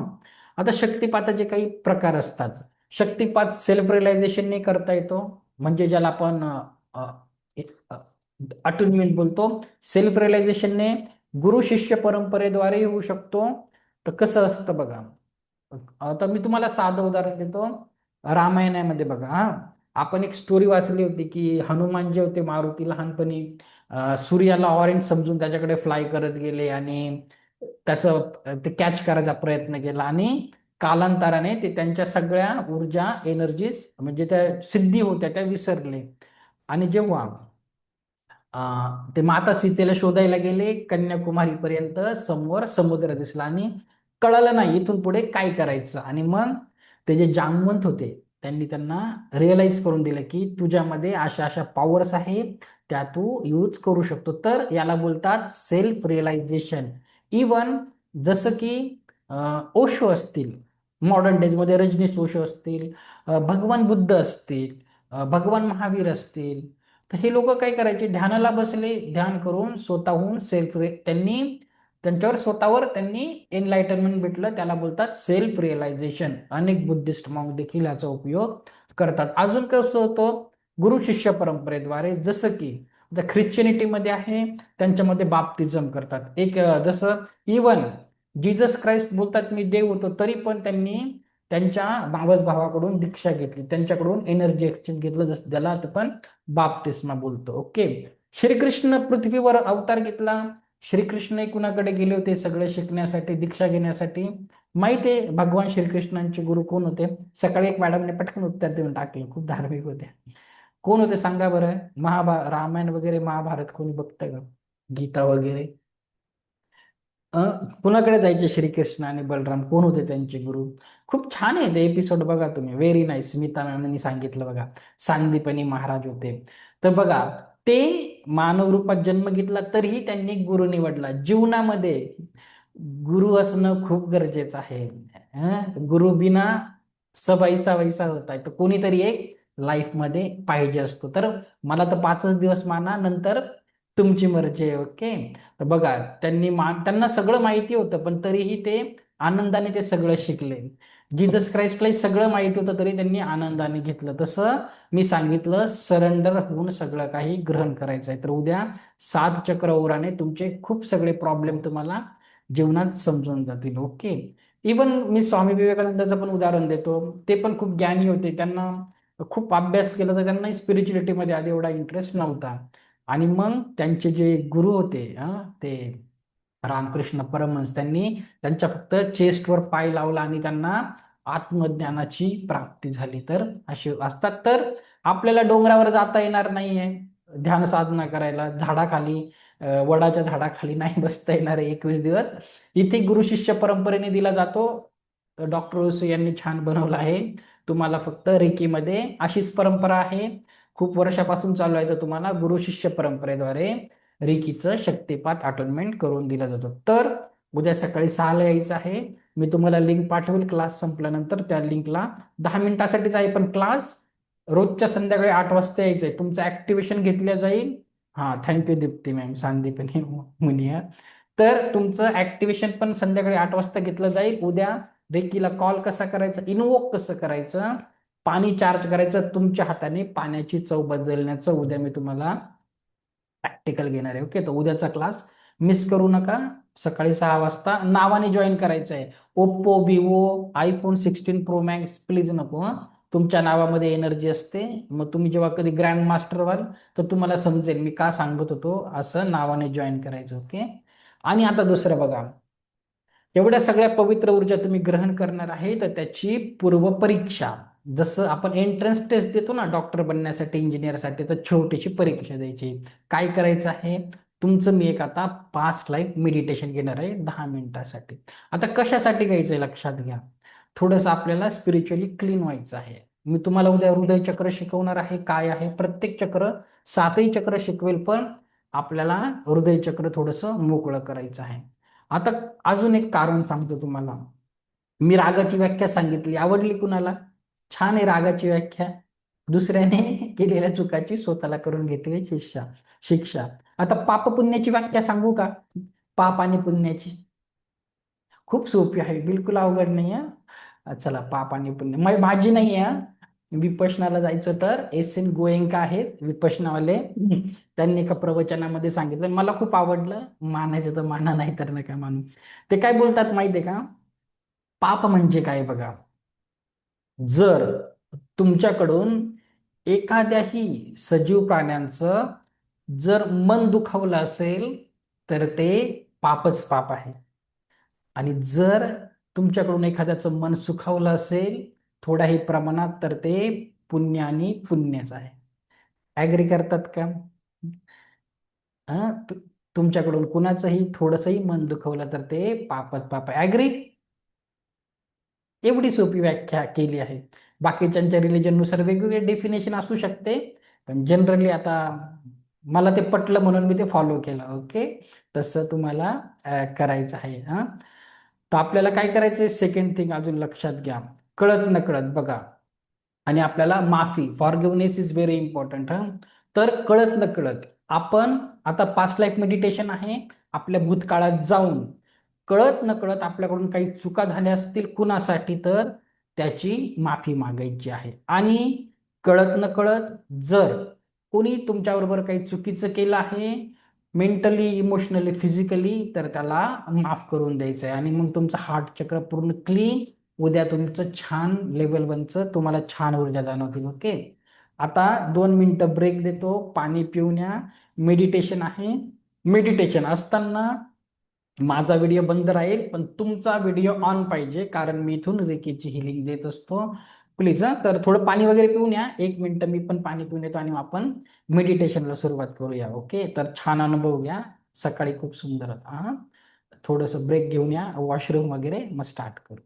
आता शक्तिपाताचे काही प्रकार असतात. शक्तिपात सेल्फ रिअलायझेशनने करता येतो, म्हणजे ज्याला आपण अटुनमेंट बोलतो. सेल्फ रिअलायझेशनने गुरु शिष्य परंपरेद्वारे होऊ शकतो. तर कसं असतं बघा, आता मी तुम्हाला साधं उदाहरण देतो. रामायणामध्ये बघा, हा, आपण एक स्टोरी वाचली होती की हनुमान जे होते मारुती लहानपणी सूर्याला ऑरेंज समजून त्याच्याकडे फ्लाय करत गेले आणि त्याचं ते कॅच करायचा प्रयत्न केला आणि कालांतराने ते त्यांच्या सगळ्या ऊर्जा एनर्जीज म्हणजे त्या सिद्धी होत्या त्या विसरले. आणि जेव्हा ते माता सीतेला शोधायला गेले कन्याकुमारी पर्यंत, समोर समुद्र दिसला आणि कळलं नाही इथून पुढे काय करायचं. आणि मग ते जे जामवंत होते त्यांनी त्यांना रिअलाइज करून दिलं की तुझ्यामध्ये अशा अशा पॉवर्स आहेत, त्या तू यूज करू शकतो. तर याला बोलतात सेल्फ रिअलायझेशन. इवन जसं की ओशो असतील, मॉडर्न डेजमध्ये रजनीश ओशो असतील, भगवान बुद्ध असतील, भगवान महावीर असतील, तर हे लोक काय करायचे, ध्यानाला बसले, ध्यान करून स्वतःहून त्यांनी त्यांच्यावर स्वतःवर त्यांनी एनलायटनमेंट भेटलं, त्याला बोलतात सेल्फ रिअलायझेशन. अनेक बुद्धिस्ट मॉन्क देखील याचा उपयोग करतात. अजून कसं होतं, गुरु शिष्य परंपरेद्वारे, जसं की ख्रिश्चनिटीमध्ये आहे, त्यांच्यामध्ये बाप्तिझम करतात. एक जसं इवन जीसस क्राइस्ट बोलतात मी देव होतो, तरी पण त्यांनी त्यांच्या मावस भावाकडून दीक्षा घेतली, त्यांच्याकडून एनर्जी एक्सचेंज घेतलं, जसं त्याला आपण बाप्तिस्मा बोलतो. ओके, श्रीकृष्ण पृथ्वीवर अवतार घेतला. श्रीकृष्ण कुणाकडे गेले होते सगळे शिकण्यासाठी, दीक्षा घेण्यासाठी? माहितीये भगवान श्रीकृष्णांचे गुरु कोण होते? सकाळी एक मॅडमने पटकन उत्तर देऊन टाकलं, खूप धार्मिक होते. कोण होते सांगा बरं? रामायण वगैरे महाभारत कोणी बघतं का, गीता वगैरे? अ, कुणाकडे जायचे श्रीकृष्ण आणि बलराम, कोण होते त्यांचे गुरु? खूप छान आहे ते एपिसोड, बघा तुम्ही, व्हेरी नाईस. स्मिता मॅमनी सांगितलं बघा, सांदीपनी महाराज होते. तर बघा, ते मानव रूपात जन्म घेतला तरीही त्यांनी गुरु निवडला. जीवनामध्ये गुरु असणं खूप गरजेचं आहे. गुरु बिना सबैसा वैसा होत आहे, तर कोणीतरी एक लाईफ मध्ये पाहिजे असतो. तर मला तर 5च दिवस माना, नंतर तुमची मर्जी आहे. ओके. तर बघा, त्यांना सगळं माहिती होतं, पण तरीही ते आनंदाने ते सगळं शिकले. जीसस क्राइस्टला सगळं माहिती होतं तरी त्यांनी आनंदाने घेतलं. तसं मी सांगितलं, सरेंडर होऊन सगळं काही ग्रहण करायचं आहे. तर उद्या 7 चक्र ओराने तुमचे खूप सगळे प्रॉब्लेम तुम्हाला जीवनात समजून जातील. ओके. इवन मी स्वामी विवेकानंदाचं पण उदाहरण देतो. ते पण खूप ज्ञानी होते. त्यांना खूप अभ्यास केला तर त्यांना स्पिरिच्युअलिटीमध्ये आधी एवढा इंटरेस्ट नव्हता. आणि मग त्यांचे जे गुरु होते, ते रामकृष्ण परमहंस, त्यांनी त्यांच्या फक्त चेस्टवर पाय लावला आणि त्यांना आत्मज्ञानाची प्राप्ती झाली. तर असे असतात. तर आपल्याला डोंगरावर जाता येणार नाहीये ध्यान साधना करायला, झाडाखाली, वडाच्या झाडाखाली नाही बसता येणार 21 दिवस. इथे गुरु शिष्य परंपरेने दिला जातो. डॉक्टर ओसो यांनी छान बनवलं आहे. तुम्हाला फक्त रेकीमध्ये अशीच परंपरा आहे, खूप वर्षापासून चालू आहे. तर तुम्हाला गुरु शिष्य परंपरेद्वारे रेकीचं शक्तिपात अटोनमेंट करून दिलं जातं. तर उद्या सकाळी 6ला यायचं आहे. मी तुम्हाला लिंक पाठवेल क्लास संपल्यानंतर. त्या लिंकला 10 मिनिटासाठीच आहे, पण क्लास रोजच्या संध्याकाळी 8 वाजता यायचंय. तुमचं ऍक्टिव्हेशन घेतलं जाईल. हा, थँक्यू दीप्ती मॅम, सांदीपनी मुनिया. तर तुमचं ऍक्टिव्हेशन पण संध्याकाळी 8 वाजता घेतलं जाईल. उद्या रेकीला कॉल कसा करायचा, इन्वोक कसं करायचं, पाणी चार्ज करायचं, तुमच्या हाताने पाण्याची चव बदलण्याचं उद्या मी तुम्हाला प्रॅक्टिकल घेणार आहे. ओके. तर उद्याचा क्लास मिस करू नका. सकाळी 6 वाजता नावाने जॉईन करायचं आहे. Oppo, Vivo, iPhone 16 Pro Max please नको. तुमच्या नावामध्ये एनर्जी असते. मग तुम्ही जेव्हा कधी ग्रँड मास्टर व्हाल तर तुम्हाला समजेल मी का सांगत होतो असं नावाने जॉईन करायचं. ओके. आणि आता दुसरं बघा, एवढ्या सगळ्या पवित्र ऊर्जा तुम्ही ग्रहण करणार आहे, तर त्याची पूर्वपरीक्षा, जसं आपण एंट्रन्स टेस्ट देतो ना डॉक्टर बनण्यासाठी, इंजिनियरसाठी, तर छोटीशी परीक्षा द्यायची. काय करायचं आहे, तुमचं मी एक आता पास्ट लाईफ मेडिटेशन घेणार आहे 10 मिनिटासाठी. आता कशासाठी घ्यायचं आहे लक्षात घ्या. थोडंसं आपल्याला स्पिरिच्युअली क्लीन व्हायचं आहे. मी तुम्हाला उद्या हृदय चक्र शिकवणार आहे. काय आहे प्रत्येक चक्र, 7ही चक्र शिकवेल, पण आपल्याला हृदय चक्र थोडंसं मोकळं करायचं आहे. आता अजून एक कारण सांगतो तुम्हाला. मी रागाची व्याख्या सांगितली, आवडली कुणाला? छान आहे रागाची व्याख्या. दुसऱ्याने केलेल्या चुकाची स्वतःला करून घेतली शिक्षा. आता पाप पुण्याची व्याख्या सांगू का? पाप आणि पुण्याची खूप सोपी आहे, बिलकुल अवघड नाही आहे. चला, पाप आणि पुण्य माझी नाही आहे. विपश्यनाला जायचं तर एस.एन. गोएंका आहेत विपश्यनावाले. त्यांनी एका प्रवचनामध्ये सांगितलं, मला खूप आवडलं. मानायचं तर माना, नाही तर नका मानू. ते काय बोलतात माहितीये का? पाप म्हणजे काय बघा, जर तुमच्याकडून एखाद्याही सजीव प्राण्यांचं जर मन दुखावलं असेल तर ते पापच पाप आहे. आणि जर तुमच्याकडून एखाद्याचं मन सुखावलं असेल थोड्याही प्रमाणात तर ते पुण्य आणि पुण्यच आहे. ऍग्री करतात का? हा, तुमच्याकडून कुणाचंही थोडंसंही मन दुखवलं तर ते पापच पाप आहे. ऍग्री? एवढी सोपी व्याख्या केली आहे. बाकीच्यांच्या रिलीजननुसार वेगवेगळे डेफिनेशन असू शकते, पण जनरली आता मला ते पटलं म्हणून मी ते फॉलो केलं. ओके. तसं तुम्हाला करायचं आहे. हा, तर आपल्याला काय करायचंय, सेकंड थिंग अजून लक्षात घ्या. कळत नकळत बघा, आणि आपल्याला माफी, फॉरगिव्हनेस इज व्हेरी इम्पॉर्टंट. हा, तर कळत नकळत आपण आता पास्ट लाईफ मेडिटेशन आहे, आपल्या भूतकाळात जाऊन कळत नकळत आपल्याकडून काही चुका झाल्या असतील कुणासाठी, तर त्याची माफी मागायची आहे. आणि कळत नकळत जर कोणी तुमच्याबरोबर काही चुकीचं केलं आहे, मेंटली, इमोशनली, फिजिकली, तर त्याला माफ करून द्यायचं आहे. आणि मग तुमचं हार्ट चक्र पूर्ण क्लीन, उद्या तुमचं छान लेवल बनचं, तुम्हाला छान ऊर्जा जाणवतील. ओके. आता 2 मिनिटं ब्रेक देतो, पाणी पिऊन या. मेडिटेशन आहे. मेडिटेशन असताना माझा व्हिडिओ बंद राहील, पण तुमचा व्हिडिओ ऑन पाहिजे, कारण मी इथून रेकीची हिलिंग देत असतो. प्लीज. तर थोडं पाणी वगैरे पिऊन या. 1 मिनिट मी पण पाणी पिऊन येतो आणि आपण मेडिटेशनला सुरुवात करूया. ओके. तर छान अनुभव घ्या. सकाळी खूप सुंदर होता. हा, थोडंसं ब्रेक घेऊन या, वॉशरूम वगैरे, मग स्टार्ट करू.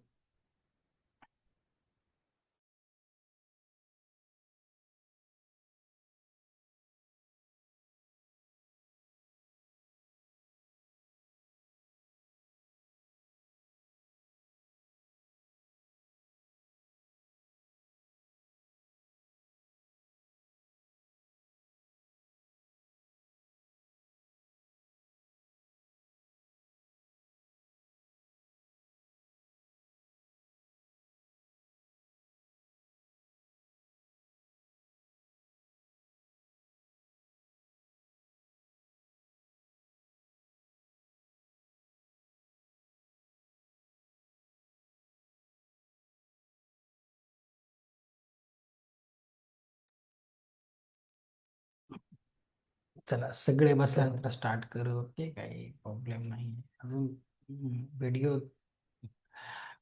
चला सगळे बसल्यानंतर स्टार्ट करू. ओके, काही प्रॉब्लेम नाही. अजून व्हिडिओ,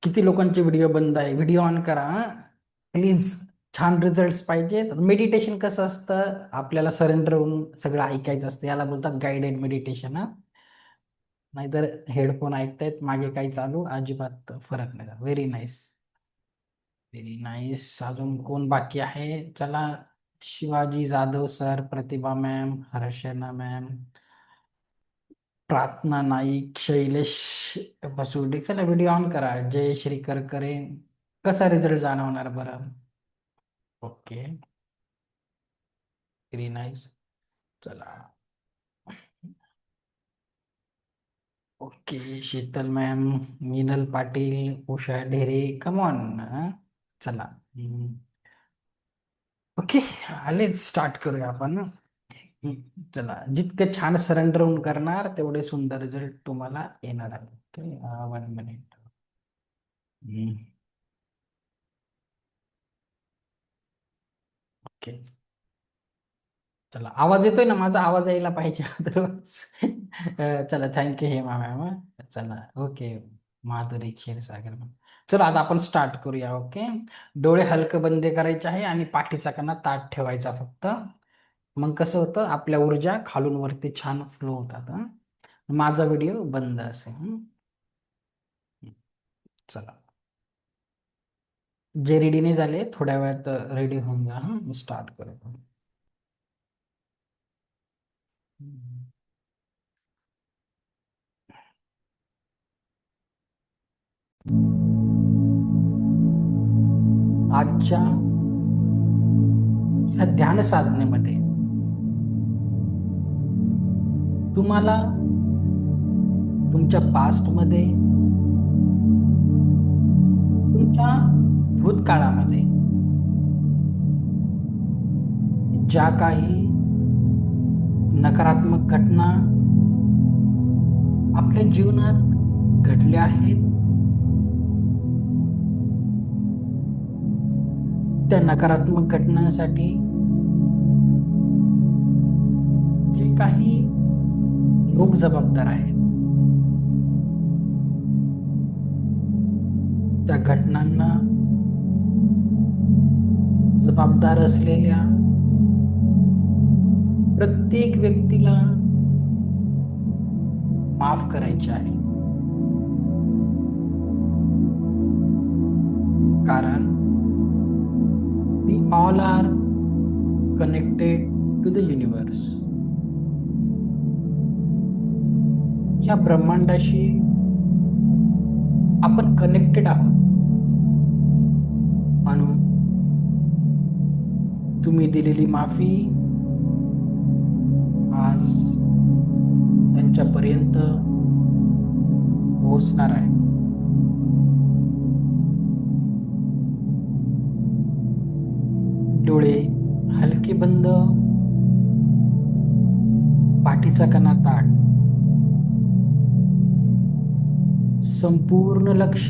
किती लोकांचे व्हिडिओ बंद आहे? व्हिडिओ ऑन करा प्लीज. छान रिझल्ट पाहिजे. मेडिटेशन कसं असतं, आपल्याला सरेंडर होऊन सगळं ऐकायचं असतं, याला बोलतात गायडेड मेडिटेशन. हा, नाहीतर हेडफोन ऐकतायत मागे काही चालू, अजिबात फरक नाही. Very nice, very nice. अजून कोण बाकी आहे? चला, शिवाजी जाधव सर, प्रतिभा मॅम, हर्षना मॅम, प्रार्थना नाईक, शैलेश बसुर्डे. चला व्हिडिओ ऑन करा. जय श्री करकरे. कसा रिझल्ट जाणवणार बरं? Okay, very nice. चला, okay. Sheetal ma'am, Meenal Patil, Usha Dhere, come on. चला, ओके, आले. स्टार्ट करूया आपण. चला, जितकं छान सरेंडर होऊन करणार तेवढे सुंदर रिझल्ट तुम्हाला येणार आहे. Okay, 1 minute. ओके, चला. आवाज येतोय ना? माझा आवाज यायला पाहिजे otherwise. चला, थँक्यू हे मॅम. चला, ओके. माधुरी क्षीरसागर मॅम. चला, आता आपण स्टार्ट करूया. ओके, डोळे हलके बंद करायचे आहे आणि पाठीचा कणा ताठ ठेवायचा फक्त. मग कसं होतं, आपल्या ऊर्जा खालून वरती छान फ्लो होतात. माझा व्हिडिओ बंद असेल. चला, जे रेडी नाही झाले थोड्या वेळात रेडी होऊन जा. स्टार्ट करूया. आजच्या ह्या ध्यान साधनेमध्ये तुम्हाला तुमच्या पास्ट मध्ये, तुमच्या भूतकाळामध्ये ज्या काही नकारात्मक घटना आपल्या जीवनात घडल्या आहेत, त्या नकारात्मक घटनांसाठी जे काही लोक जबाबदार आहेत, त्या घटनांना जबाबदार असलेल्या प्रत्येक व्यक्तीला माफ करायचे आहे. कारण we all are connected to the universe. या ब्रह्मांडाशी आपण कनेक्टेड आहोत. म्हणून तुम्ही दिलेली माफी आज त्यांच्यापर्यंत पोहोचणार आहे. डोळे हलके बंद, पाठीचा कणा ताठ, संपूर्ण लक्ष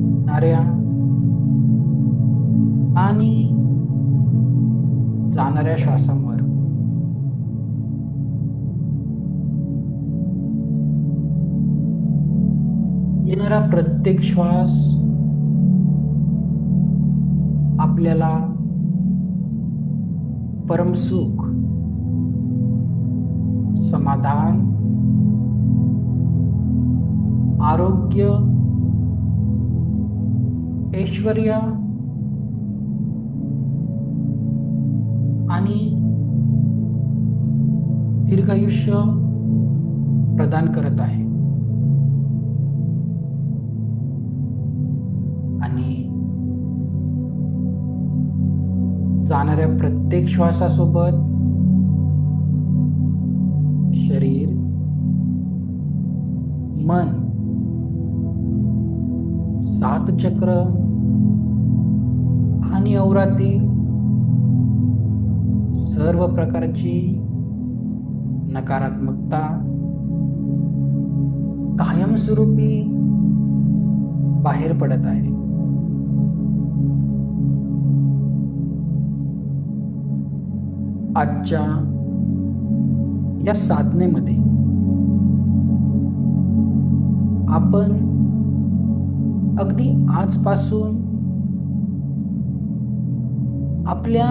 येणाऱ्या आणि जाणाऱ्या श्वासांवर. येणारा प्रत्येक श्वास आपल्याला परमसुख, समाधान, आरोग्य, ऐश्वर्य आणि दीर्घायुष्य प्रदान करत आहे. आणि जाणाऱ्या प्रत्येक श्वासासोबत शरीर, मन, 7 चक्र आणि औरातील सर्व प्रकारची नकारात्मकता कायमस्वरूपी बाहेर पडत आहे. आजच्या या साधनेमध्ये आपण अगदी आजपासून आपल्या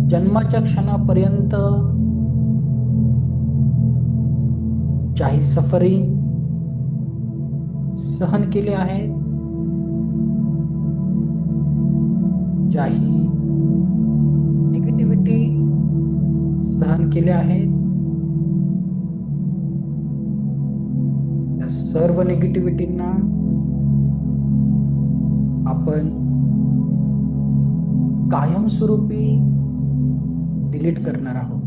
जन्माच्या क्षणापर्यंत ज्याही सफरिंग सहन केले आहेत, ज्याही निगेटिव्हिटी सहन केल्या आहेत, त्या सर्व निगेटिव्हिटींना आपण कायमस्वरूपी डिलीट करणार आहोत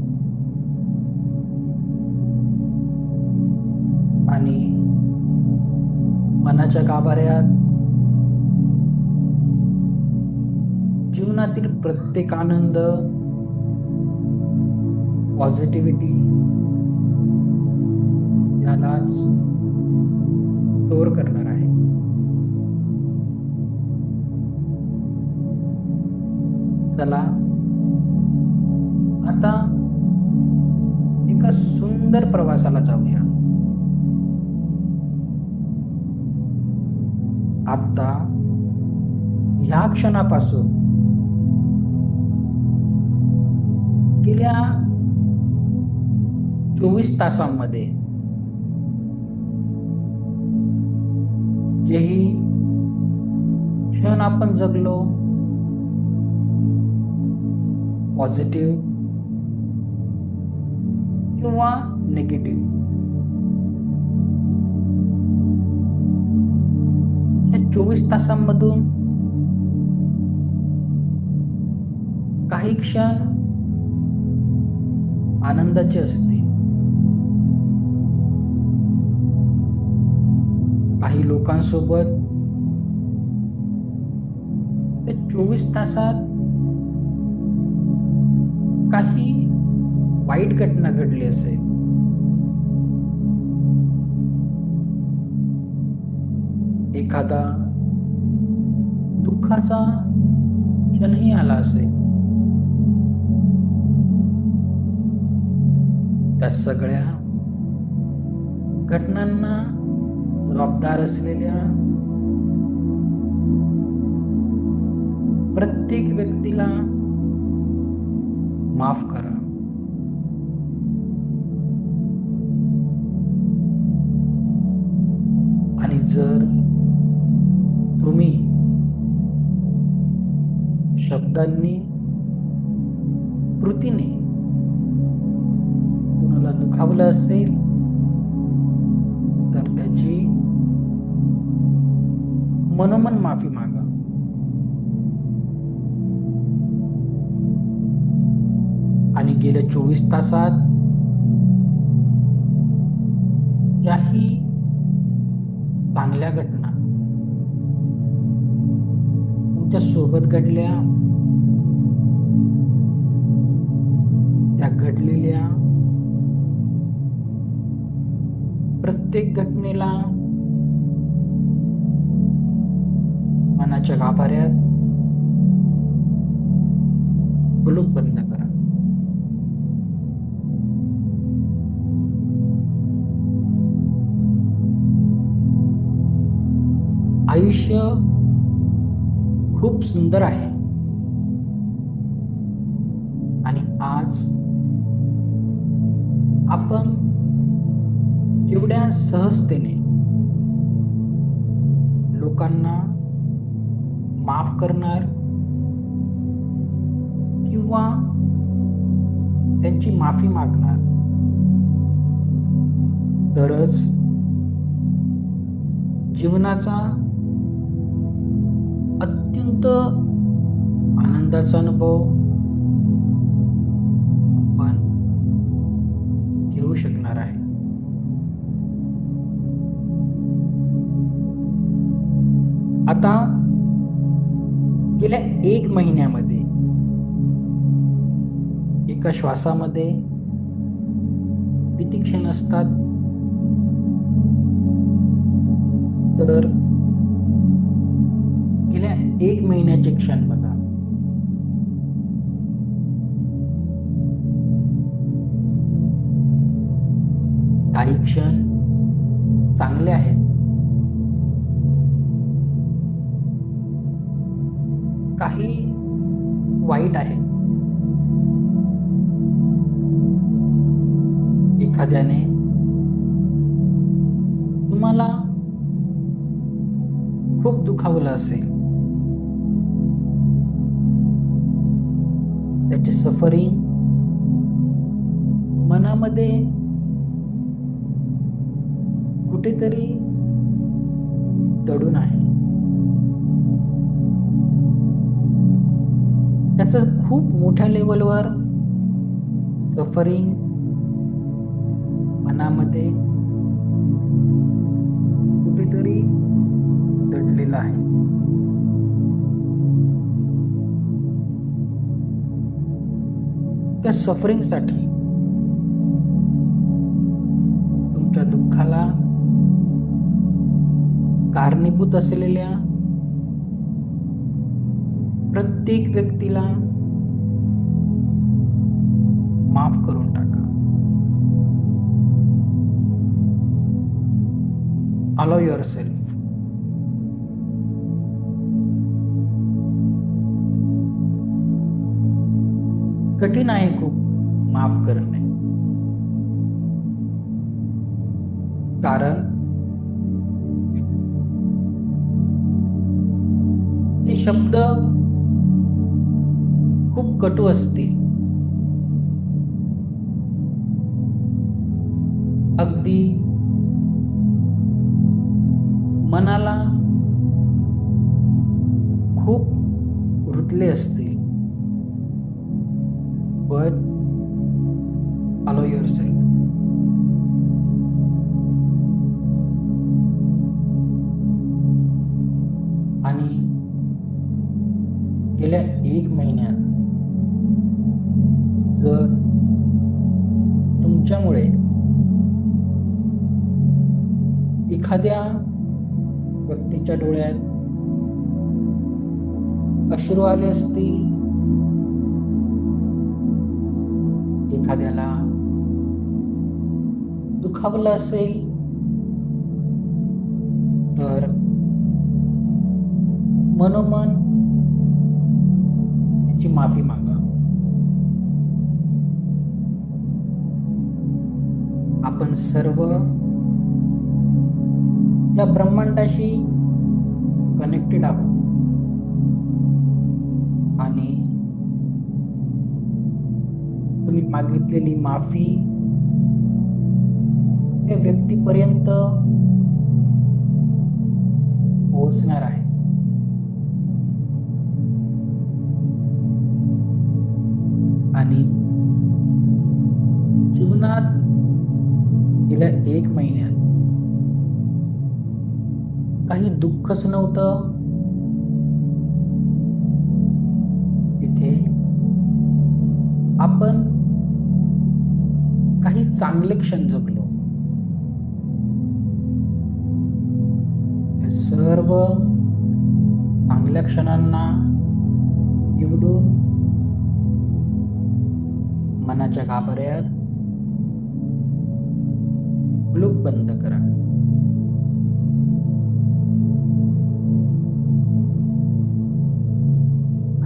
आणि मनाच्या गाभाऱ्यात जीवनातील प्रत्येक आनंद, पॉझिटिव्हिटी यालाच स्टोअर करणार आहे. चला आता एका सुंदर प्रवासाला जाऊया. आता ह्या क्षणापासून गेल्या 24 तासांमध्ये जेही क्षण आपण जगलो, पॉझिटिव्ह किंवा निगेटिव्ह, या 24 तासांमधून काही क्षण आनंदाचे असतील, काही लोकांसोबत त्या 24 तासात काही वाईट घटना घडली असेल, एखादा दुःखाचा क्षणही आला असेल, त्या सगळ्या घटनांना जबाबदार असलेल्या प्रत्येक व्यक्तीला माफ करा. आणि जर तुम्ही शब्दांनी, कृतीने कोणाला दुखावलं असेल तर त्याची मनोमन माफी मागा. आणि गेल्या 24 तासात ज्याही चांगल्या घटना तुमच्या सोबत घडल्या, त्या घडलेल्या प्रत्येक घटनेला मनाच्या गाभाऱ्यात कुलूप बंद करा. आयुष्य खूप सुंदर आहे आणि आज आपण जेवढ्या सहजतेने लोकांना माफ करणार किंवा त्यांची माफी मागणार, तरच जीवनाचा अत्यंत आनंदाचा अनुभव आपण घेऊ शकणार आहे. आता गेल्या 1 महिन्यामध्ये एका श्वासामध्ये किती क्षण असतात, तर गेल्या 1 महिन्याचे क्षण बघा. काही क्षण चांगले आहेत, काही वाईट आहेत. एखाद्याने तुम्हाला खूप दुखावलं असेल, त्याचे सफरिंग मनामध्ये कुठेतरी दडून आहे. त्याचं खूप मोठ्या लेवलवर सफरिंग मनामध्ये कुठेतरी दडलेलं आहे. त्या सफरिंगसाठी, तुमच्या दुःखाला कारणीभूत असलेल्या प्रत्येक व्यक्तीला माफ करून टाका. Allow your self. कठीण आहे खूप माफ करणे, कारण ते शब्द खूप कटू असतील. अगदी मनाला खूप रुतले असतील. But allow your self. आणि गेल्या 1 महिन्यात जर तुमच्यामुळे एखाद्या व्यक्तीच्या डोळ्यात अश्रू आले असतील, एखाद्याला दुखावलं असेल, तर मनोमन त्याची माफी मागा. आपण सर्व या ब्रह्मांडाशी कनेक्टेड आहोत आणि तुम्ही मागितलेली माफी त्या व्यक्तीपर्यंत पोहोचणार आहे. आणि जीवनात गेल्या 1 महिन्यात काही दुःखच नव्हतं, तिथे आपण काही चांगले क्षण जगलो. त्या सर्व चांगल्या क्षणांना निवडून मनाच्या गाभाऱ्यात कुलूप बंद करा.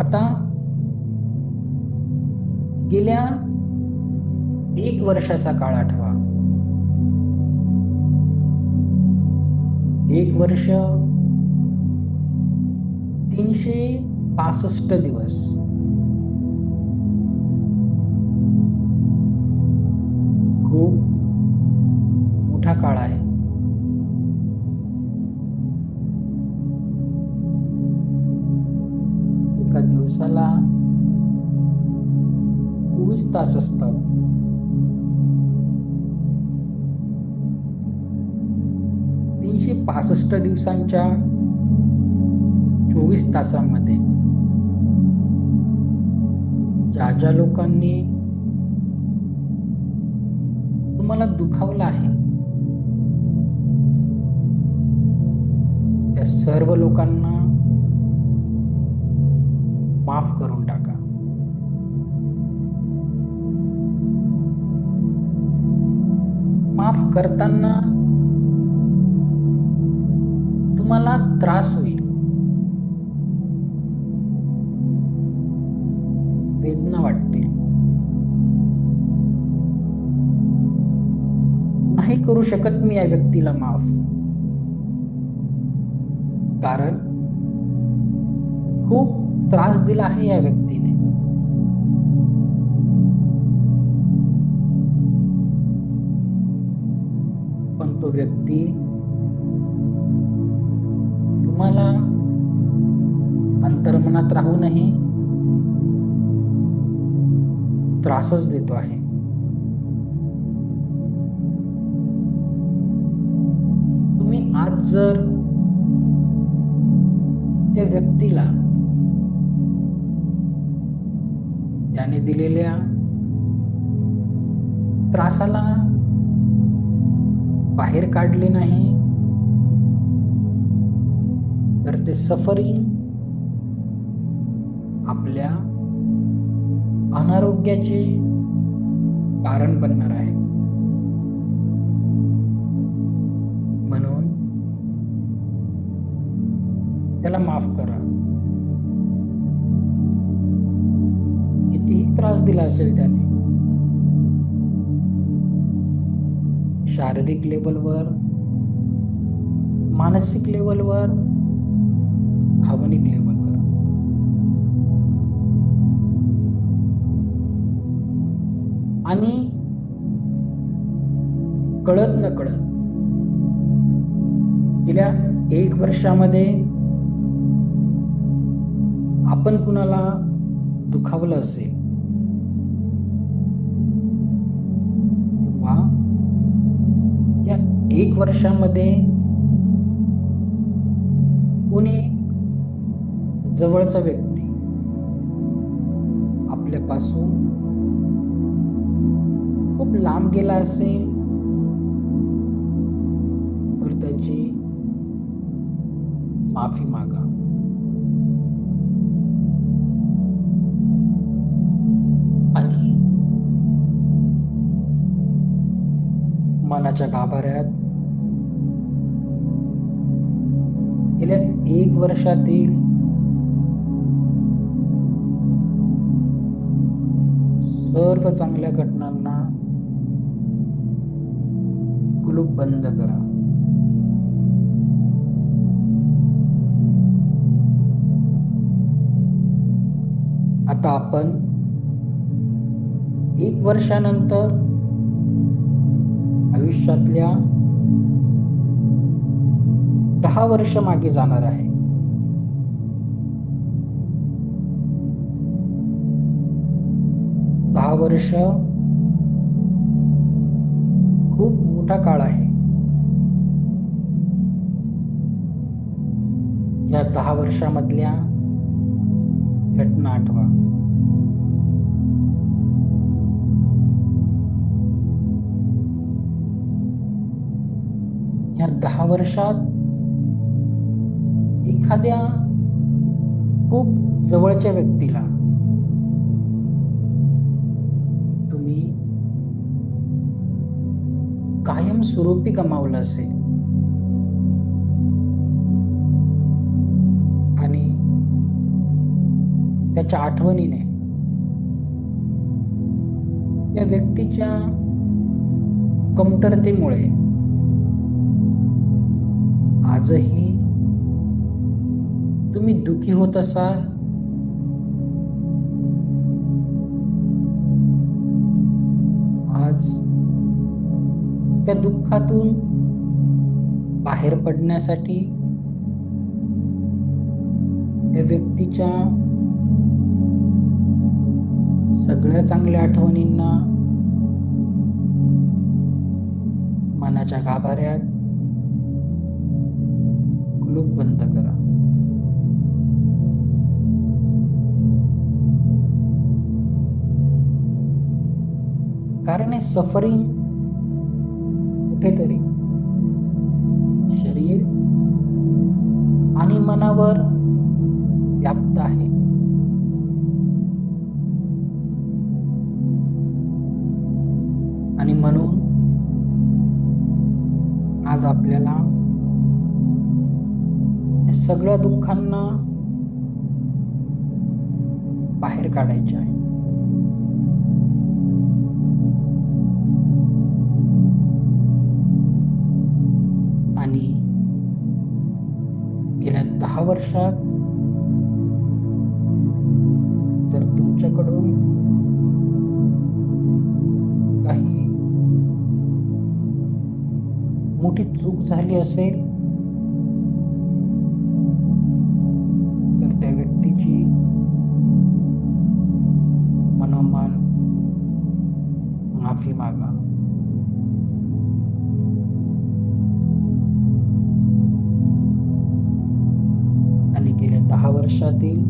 आता गेल्या 1 वर्षाचा काळ आठवा. 1 वर्ष 365 दिवस. खूप मोठा काळ आहे. एका दिवसाला 24 तास असतात. 365 दिवसांच्या 24 तासांमध्ये ज्या ज्या लोकांनी तुम्हाला दुखावलं आहे, त्या सर्व लोकांना माफ करून टाका. माफ करताना तुम्हाला त्रास होईल, वेदना वाटतील, नाही करू शकत मी या व्यक्तीला माफ, कारण खूप त्रास दिला आहे या व्यक्तीने. पण तो व्यक्ती तुम्हाला अंतर्मनात राहूनही त्रासच देतो आहे. तुम्ही आज जर त्या व्यक्तीला त्याने दिलेल्या त्रासाला बाहेर काढले नाही, तर ते सफरिंग आपल्या अनारोग्याचे कारण बनणार आहे. म्हणून त्याला माफ करा. कितीही त्रास दिला असेल त्याने, शारीरिक लेवलवर, मानसिक लेवलवर, भावनिक लेवलवर. आणि कळत न कळत गेल्या 1 वर्षामध्ये आपण कुणाला दुखावलं असेल किंवा या 1 वर्षामध्ये कोणी जवळचा व्यक्ती आपल्यापासून खूप लांब गेला असेल, तर त्याची माफी मागा. आणि मनाच्या गाभाऱ्यात गेल्या 1 वर्षातील सर्व चांगल्या घटनांना कुलूप बंद करा. आता आपण 1 वर्षानंतर आयुष्यातल्या 10 वर्ष मागे जाणार आहे. दहा वर्ष खूप मोठा काळ आहे. या 10 वर्षामधल्या घटना आठवा. या 10 वर्षात एखाद्या खूप जवळच्या व्यक्तीला तुम्ही कायमस्वरूपी गमावलं असेल आणि त्याच्या आठवणीने त्या व्यक्तीच्या कमतरतेमुळे आजही तुम्ही दुःखी होत असाल, आज त्या दुःखातून बाहेर पडण्यासाठी त्या व्यक्तीच्या सगळ्या चांगल्या आठवणींना मनाच्या गाभाऱ्यात कुलूप बंद करा. कारण हे सफरिंग कुठेतरी शरीर आणि मनावर व्याप्त आहे. आणि म्हणून आज आपल्याला या सगळ्या दुःखांना बाहेर काढायचे आहे. आणि गेल्या 10 वर्षात जर तुमच्याकडून काही मोठी चूक झाली असेल तर त्या व्यक्तीची मनोमन माफी मागा. आणि गेल्या 10 वर्षातील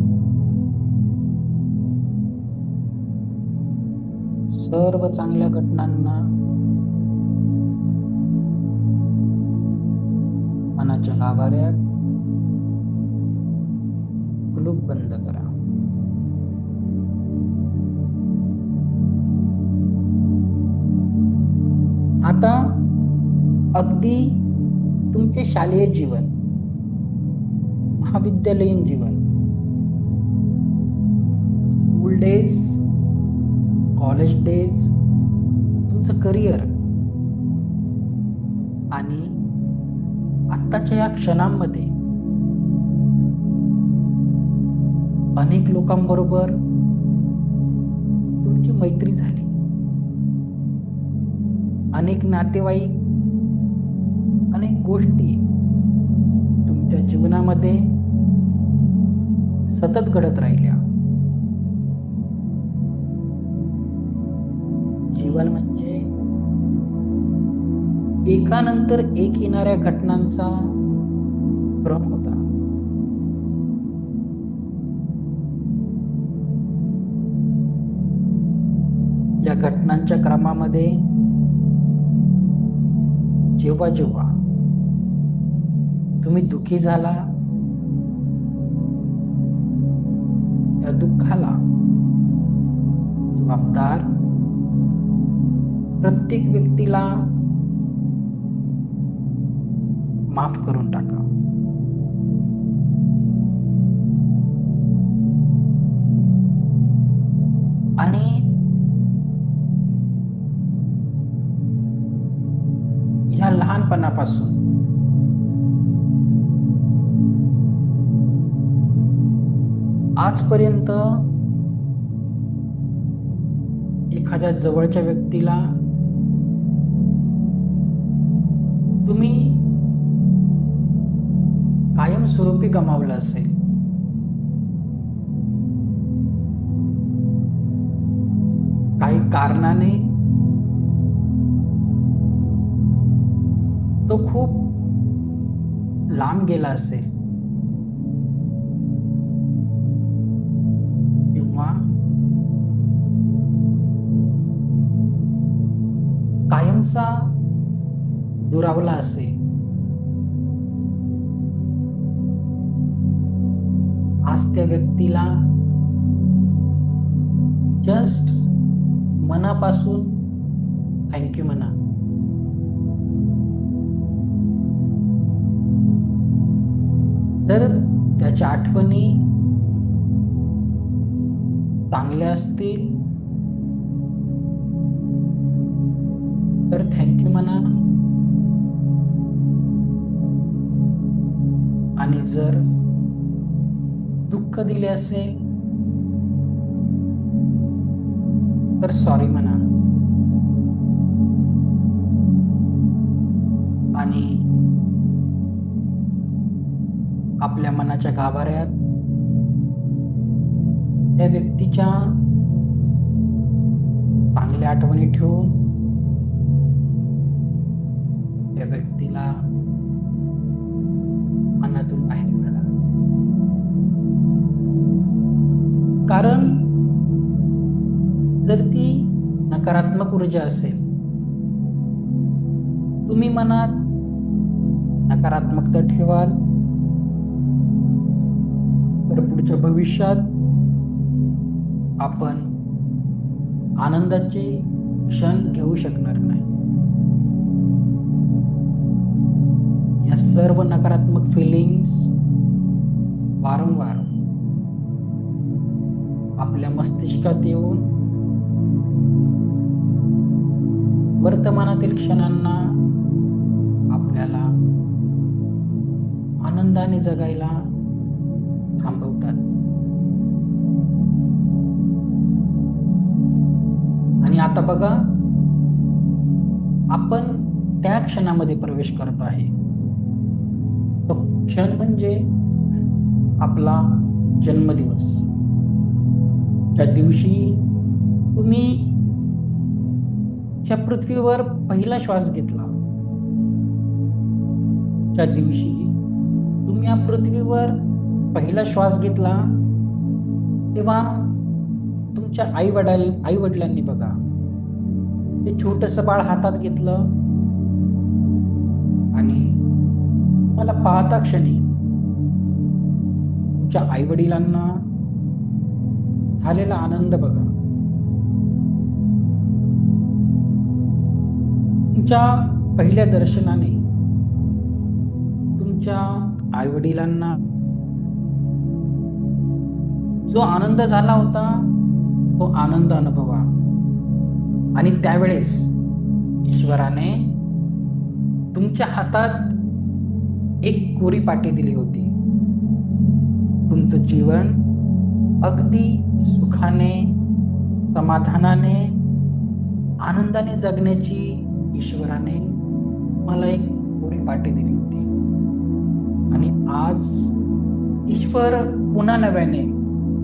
सर्व चांगल्या घटनांना मनाच्या गाभाऱ्यात कुलूप बंद करा. आता अगदी तुमचे शालेय जीवन, महाविद्यालयीन जीवन, स्कूल डेज, कॉलेज डेज, तुमचं करिअर आणि आत्ताच्या या क्षणांमध्ये अनेक लोकांबरोबर तुमची मैत्री झाली. अनेक नातेवाईक, अनेक गोष्टी तुमच्या जीवनामध्ये सतत घडत राहिल्या. जीवन म्हणजे एकानंतर एक येणाऱ्या घटनांचा क्रम होता. या घटनांच्या क्रमामध्ये जेव्हा जेव्हा तुम्ही दुःखी झाला, या दुःखाला जबाबदार प्रत्येक व्यक्तीला माफ करून टाका. आणि ह्या लहानपणापासून आजपर्यंत एखाद्या जवळच्या व्यक्तीला तुम्ही कायमस्वरूपी गमावलं असेल. काही कारणाने तो खूप लांब गेला असेल किंवा कायमचा दुरावला असेल. आज त्या व्यक्तीला जस्ट मनापासून थँक्यू म्हणा. जर त्याच्या आठवणी चांगल्या असतील तर थँक्यू म्हणा. आणि जर दुःख दिले असेल तर सॉरी म्हणा. आणि आपल्या मनाच्या गाभाऱ्यात त्या व्यक्तीच्या चांगल्या आठवणी ठेवून त्या व्यक्तीला मनातून बाहेर काढा. कारण जर ती नकारात्मक ऊर्जा असेल, तुम्ही मनात नकारात्मकता ठेवाल तर पुढच्या भविष्यात आपण आनंदाचे क्षण घेऊ शकणार नाही. सर्व नकारात्मक फिलिंग्स वारंवार आपल्या मस्तिष्कात येऊन वर्तमानातील क्षणांना आपल्याला आनंदाने जगायला थांबवतात. आणि आता बघा, आपण त्या क्षणामध्ये प्रवेश करत आहे. तो क्षण म्हणजे आपला जन्मदिवस. त्या दिवशी तुम्ही ह्या पृथ्वीवर पहिला श्वास घेतला. त्या दिवशी तुम्ही या पृथ्वीवर पहिला श्वास घेतला, तेव्हा तुमच्या आई वडिलांनी बघा, ते छोटंसं बाळ हातात घेतलं आणि मला पाहता क्षणी तुमच्या आई वडिलांना झालेला आनंद बघा. तुमच्या पहिल्या दर्शनाने तुमच्या आई वडिलांना जो आनंद झाला होता तो आनंद अनुभवा. आणि त्यावेळेस ईश्वराने तुमच्या हातात एक कोरी पाटी दिली होती. तुमचं जीवन अगदी सुखाने, समाधानाने, आनंदाने जगण्याची ईश्वराने मला एक कोरी पाटी दिली होती. आणि आज ईश्वर पुन्हा नव्याने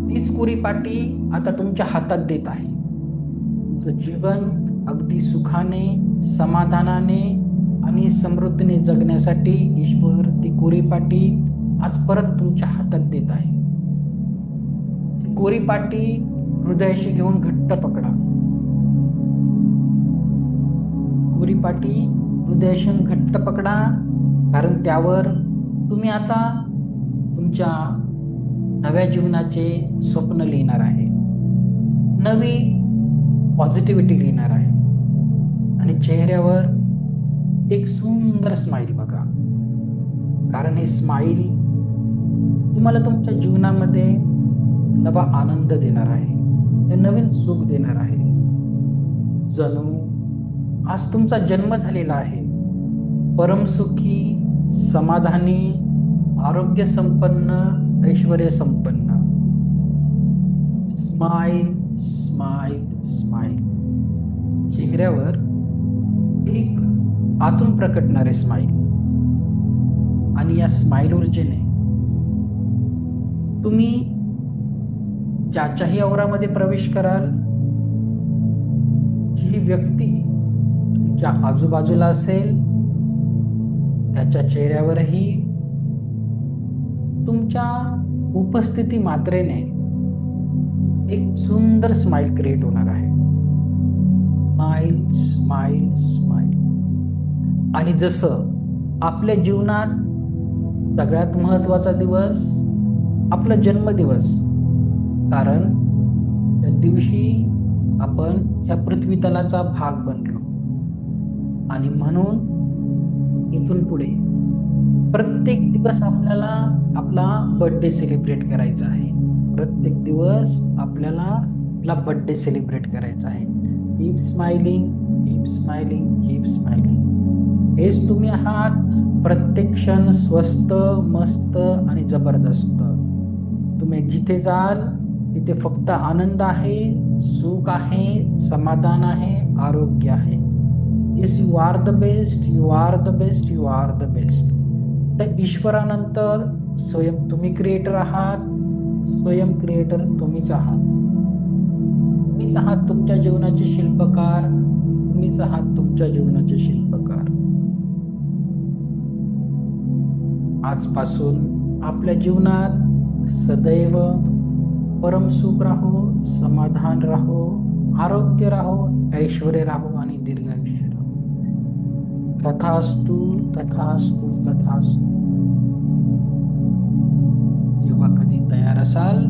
तीच कोरी पाटी आता तुमच्या हातात देत आहे. तुमचं जीवन अगदी सुखाने, समाधानाने आणि समृद्धीने जगण्यासाठी ईश्वर ती कोरी पाटी आज परत तुमच्या हातात देत आहे. कोरी पाटी हृदयाशी घेऊन घट्ट पकडा. कोरी पाटी हृदयाशी घट्ट पकडा, कारण त्यावर तुम्ही आता तुमच्या नव्या जीवनाचे स्वप्न लिहिणार आहे, नवी पॉझिटिव्हिटी लिहिणार आहे. आणि चेहऱ्यावर एक सुंदर स्माईल बघा, कारण हे स्माईल तुम्हाला तुमच्या जीवनामध्ये नवा आनंद देणार आहे, हे नवीन सुख देणार आहे. जणू आज तुमचा जन्म झालेला आहे, परमसुखी, समाधानी, आरोग्य संपन्न, ऐश्वर्य संपन्न. Smile, smile, smile. चेहऱ्यावर एक आतून प्रकटणारे स्माईल. आणि या स्माईल ऊर्जेने तुम्ही ज्याच्याही औरामध्ये प्रवेश कराल, जी व्यक्ती तुमच्या आजूबाजूला असेल, त्याच्या चेहऱ्यावरही तुमच्या उपस्थिती मात्रेने एक सुंदर स्माईल क्रिएट होणार आहे. Smile, smile, smile. आणि जसं आपल्या जीवनात सगळ्यात महत्त्वाचा दिवस आपला जन्मदिवस, कारण त्या दिवशी आपण या पृथ्वी तलाचा भाग बनलो. आणि म्हणून इथून पुढे प्रत्येक दिवस आपल्याला आपला बर्थडे सेलिब्रेट करायचा आहे. प्रत्येक दिवस आपल्याला आपला बर्थडे सेलिब्रेट करायचा आहे. Keep smiling, keep smiling, keep smiling. हेच तुम्ही आहात. प्रत्येक क्षण स्वस्त, मस्त आणि जबरदस्त. तुम्ही जिथे जाल तिथे फक्त आनंद आहे, सुख आहे, समाधान आहे, आरोग्य आहे. Yes, you are the best, you are the best, you are the best. तर ईश्वरानंतर स्वयं तुम्ही क्रिएटर आहात. स्वयं क्रिएटर तुम्हीच आहात. तुम्हीच आहात तुमच्या जीवनाचे शिल्पकार. तुम्हीच आहात तुमच्या जीवनाचे शिल्पकार. आजपासून आपल्या जीवनात सदैव परमसुख राहो, समाधान राहो, आरोग्य राहो, ऐश्वर्य राहो आणि दीर्घायुष्य राहो. तथास्तु, तथास्तु, तथास्तु. जेव्हा कधी तयार असाल,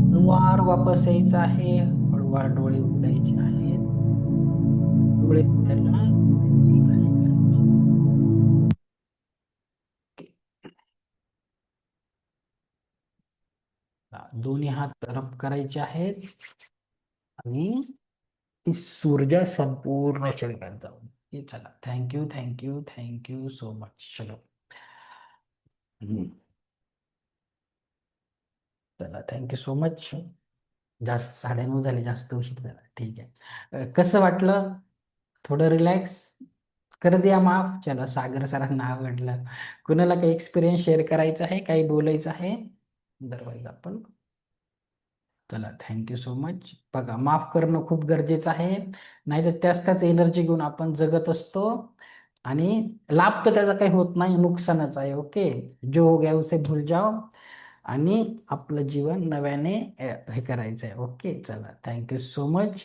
हळूवार वापस यायचं आहे. हळूवार डोळे उघडायचे आहेत. डोळे उघडायला हात रब करायचे आहेत आणि ती ऊर्जा संपूर्ण शरीरात जाऊन. चला, thank you thank you thank you so much. चलो. हम्म. चला, थँक्यू सो मच. जास्त 9:30 झाले, जास्त उशीर झाला, ठीक आहे. कसं वाटलं? थोडं रिलॅक्स कर दिया माफ. चलो, सागर सरांना आवडलं. कुणाला काही एक्सपिरियन्स शेअर करायचा आहे, काही बोलायचं आहे? अदरवाईज आपण, चला, थँक्यू सो मच. बघा, माफ करणं खूप गरजेचं आहे. नाहीतर त्याच एनर्जी घेऊन आपण जगत असतो आणि लाभ तर त्याचा काही होत नाही, नुकसानच आहे. ओके, जो हो गया उसे भूल जाओ आणि आपलं जीवन नव्याने हे करायचं आहे. ओके, चला, थँक्यू सो मच.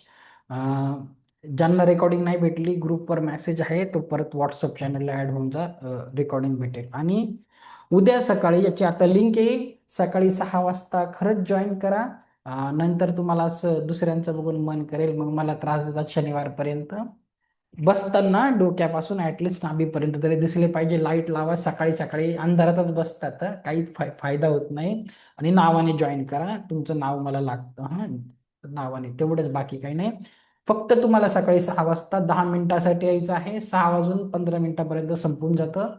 ज्यांना रेकॉर्डिंग नाही भेटली, ग्रुपवर मेसेज आहे, तो परत व्हॉट्सअप चॅनलला ॲड होऊन जा, रेकॉर्डिंग भेटेल. आणि उद्या सकाळी याची आता लिंक येईल, सकाळी 6 वाजता खरंच जॉईन करा. नंतर तुम्हाला असं दुसऱ्यांचं बघून मन करेल, मग मला त्रास देतात शनिवारपर्यंत. बसताना डोक्यापासून ऍटलिस्ट नाभीपर्यंत तरी दिसले पाहिजे. लाईट लावा, सकाळी सकाळी अंधारातच बसतात, काही फायदा होत नाही. आणि नावाने जॉईन करा, तुमचं नाव मला लागतं, हा, नावाने, तेवढंच, बाकी काही नाही. फक्त तुम्हाला सकाळी 6 वाजता 10 मिनिटासाठी यायचं आहे. 6 वाजून 15 मिनिटापर्यंत संपून जातं.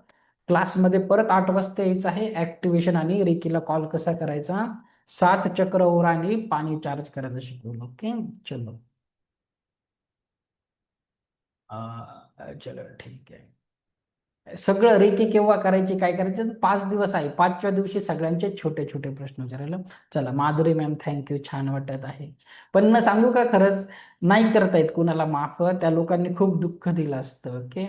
क्लासमध्ये परत 8 वाजता यायचं आहे. ऍक्टिव्हेशन आणि रेकीला कॉल कसा करायचा, 7 चक्र ओर आणि पाणी चार्ज करायचं शिकवलं. ओके, चलो. चलो, ठीक आहे. सगळं रेकी केव्हा करायची, काय करायचं, 5 दिवस आहे. 5व्या दिवशी सगळ्यांचे छोटे छोटे प्रश्न विचारायला. चला, माधुरी मॅम, थँक्यू, छान वाटत आहे. पण न सांगू का, खरंच नाही करतायत कुणाला माफ, त्या लोकांनी खूप दुःख दिलं असतं. ओके.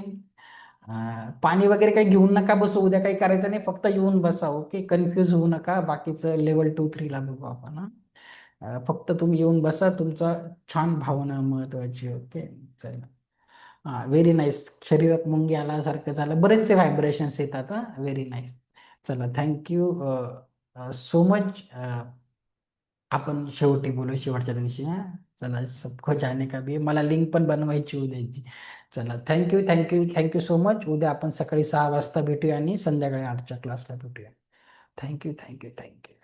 पाणी वगैरे काही घेऊन नका बसू, उद्या काही करायचं नाही, फक्त येऊन बसा. ओके, कन्फ्यूज होऊ नका, बाकीचं लेवल 2-3 ला बघू आपण. फक्त तुम्ही येऊन बसा, तुमचं छान भावना महत्वाची. ओके, चला. हा, व्हेरी नाईस. शरीरात मुंगी आल्यासारखं झालं, बरेचसे व्हायब्रेशन्स येतात. Very nice. चला, थँक्यू सो मच. आपण शेवटी बोलू, शेवटच्या दिवशी. चला, सबको जाने का भी है. मला लिंक पण बनवायची उद्याची. चला, thank you thank you thank you so much. उद्या आपण सकाळी 6 वाजता भेटूया आणि संध्याकाळी 8च्या क्लासला भेटूया. Thank you thank you thank you.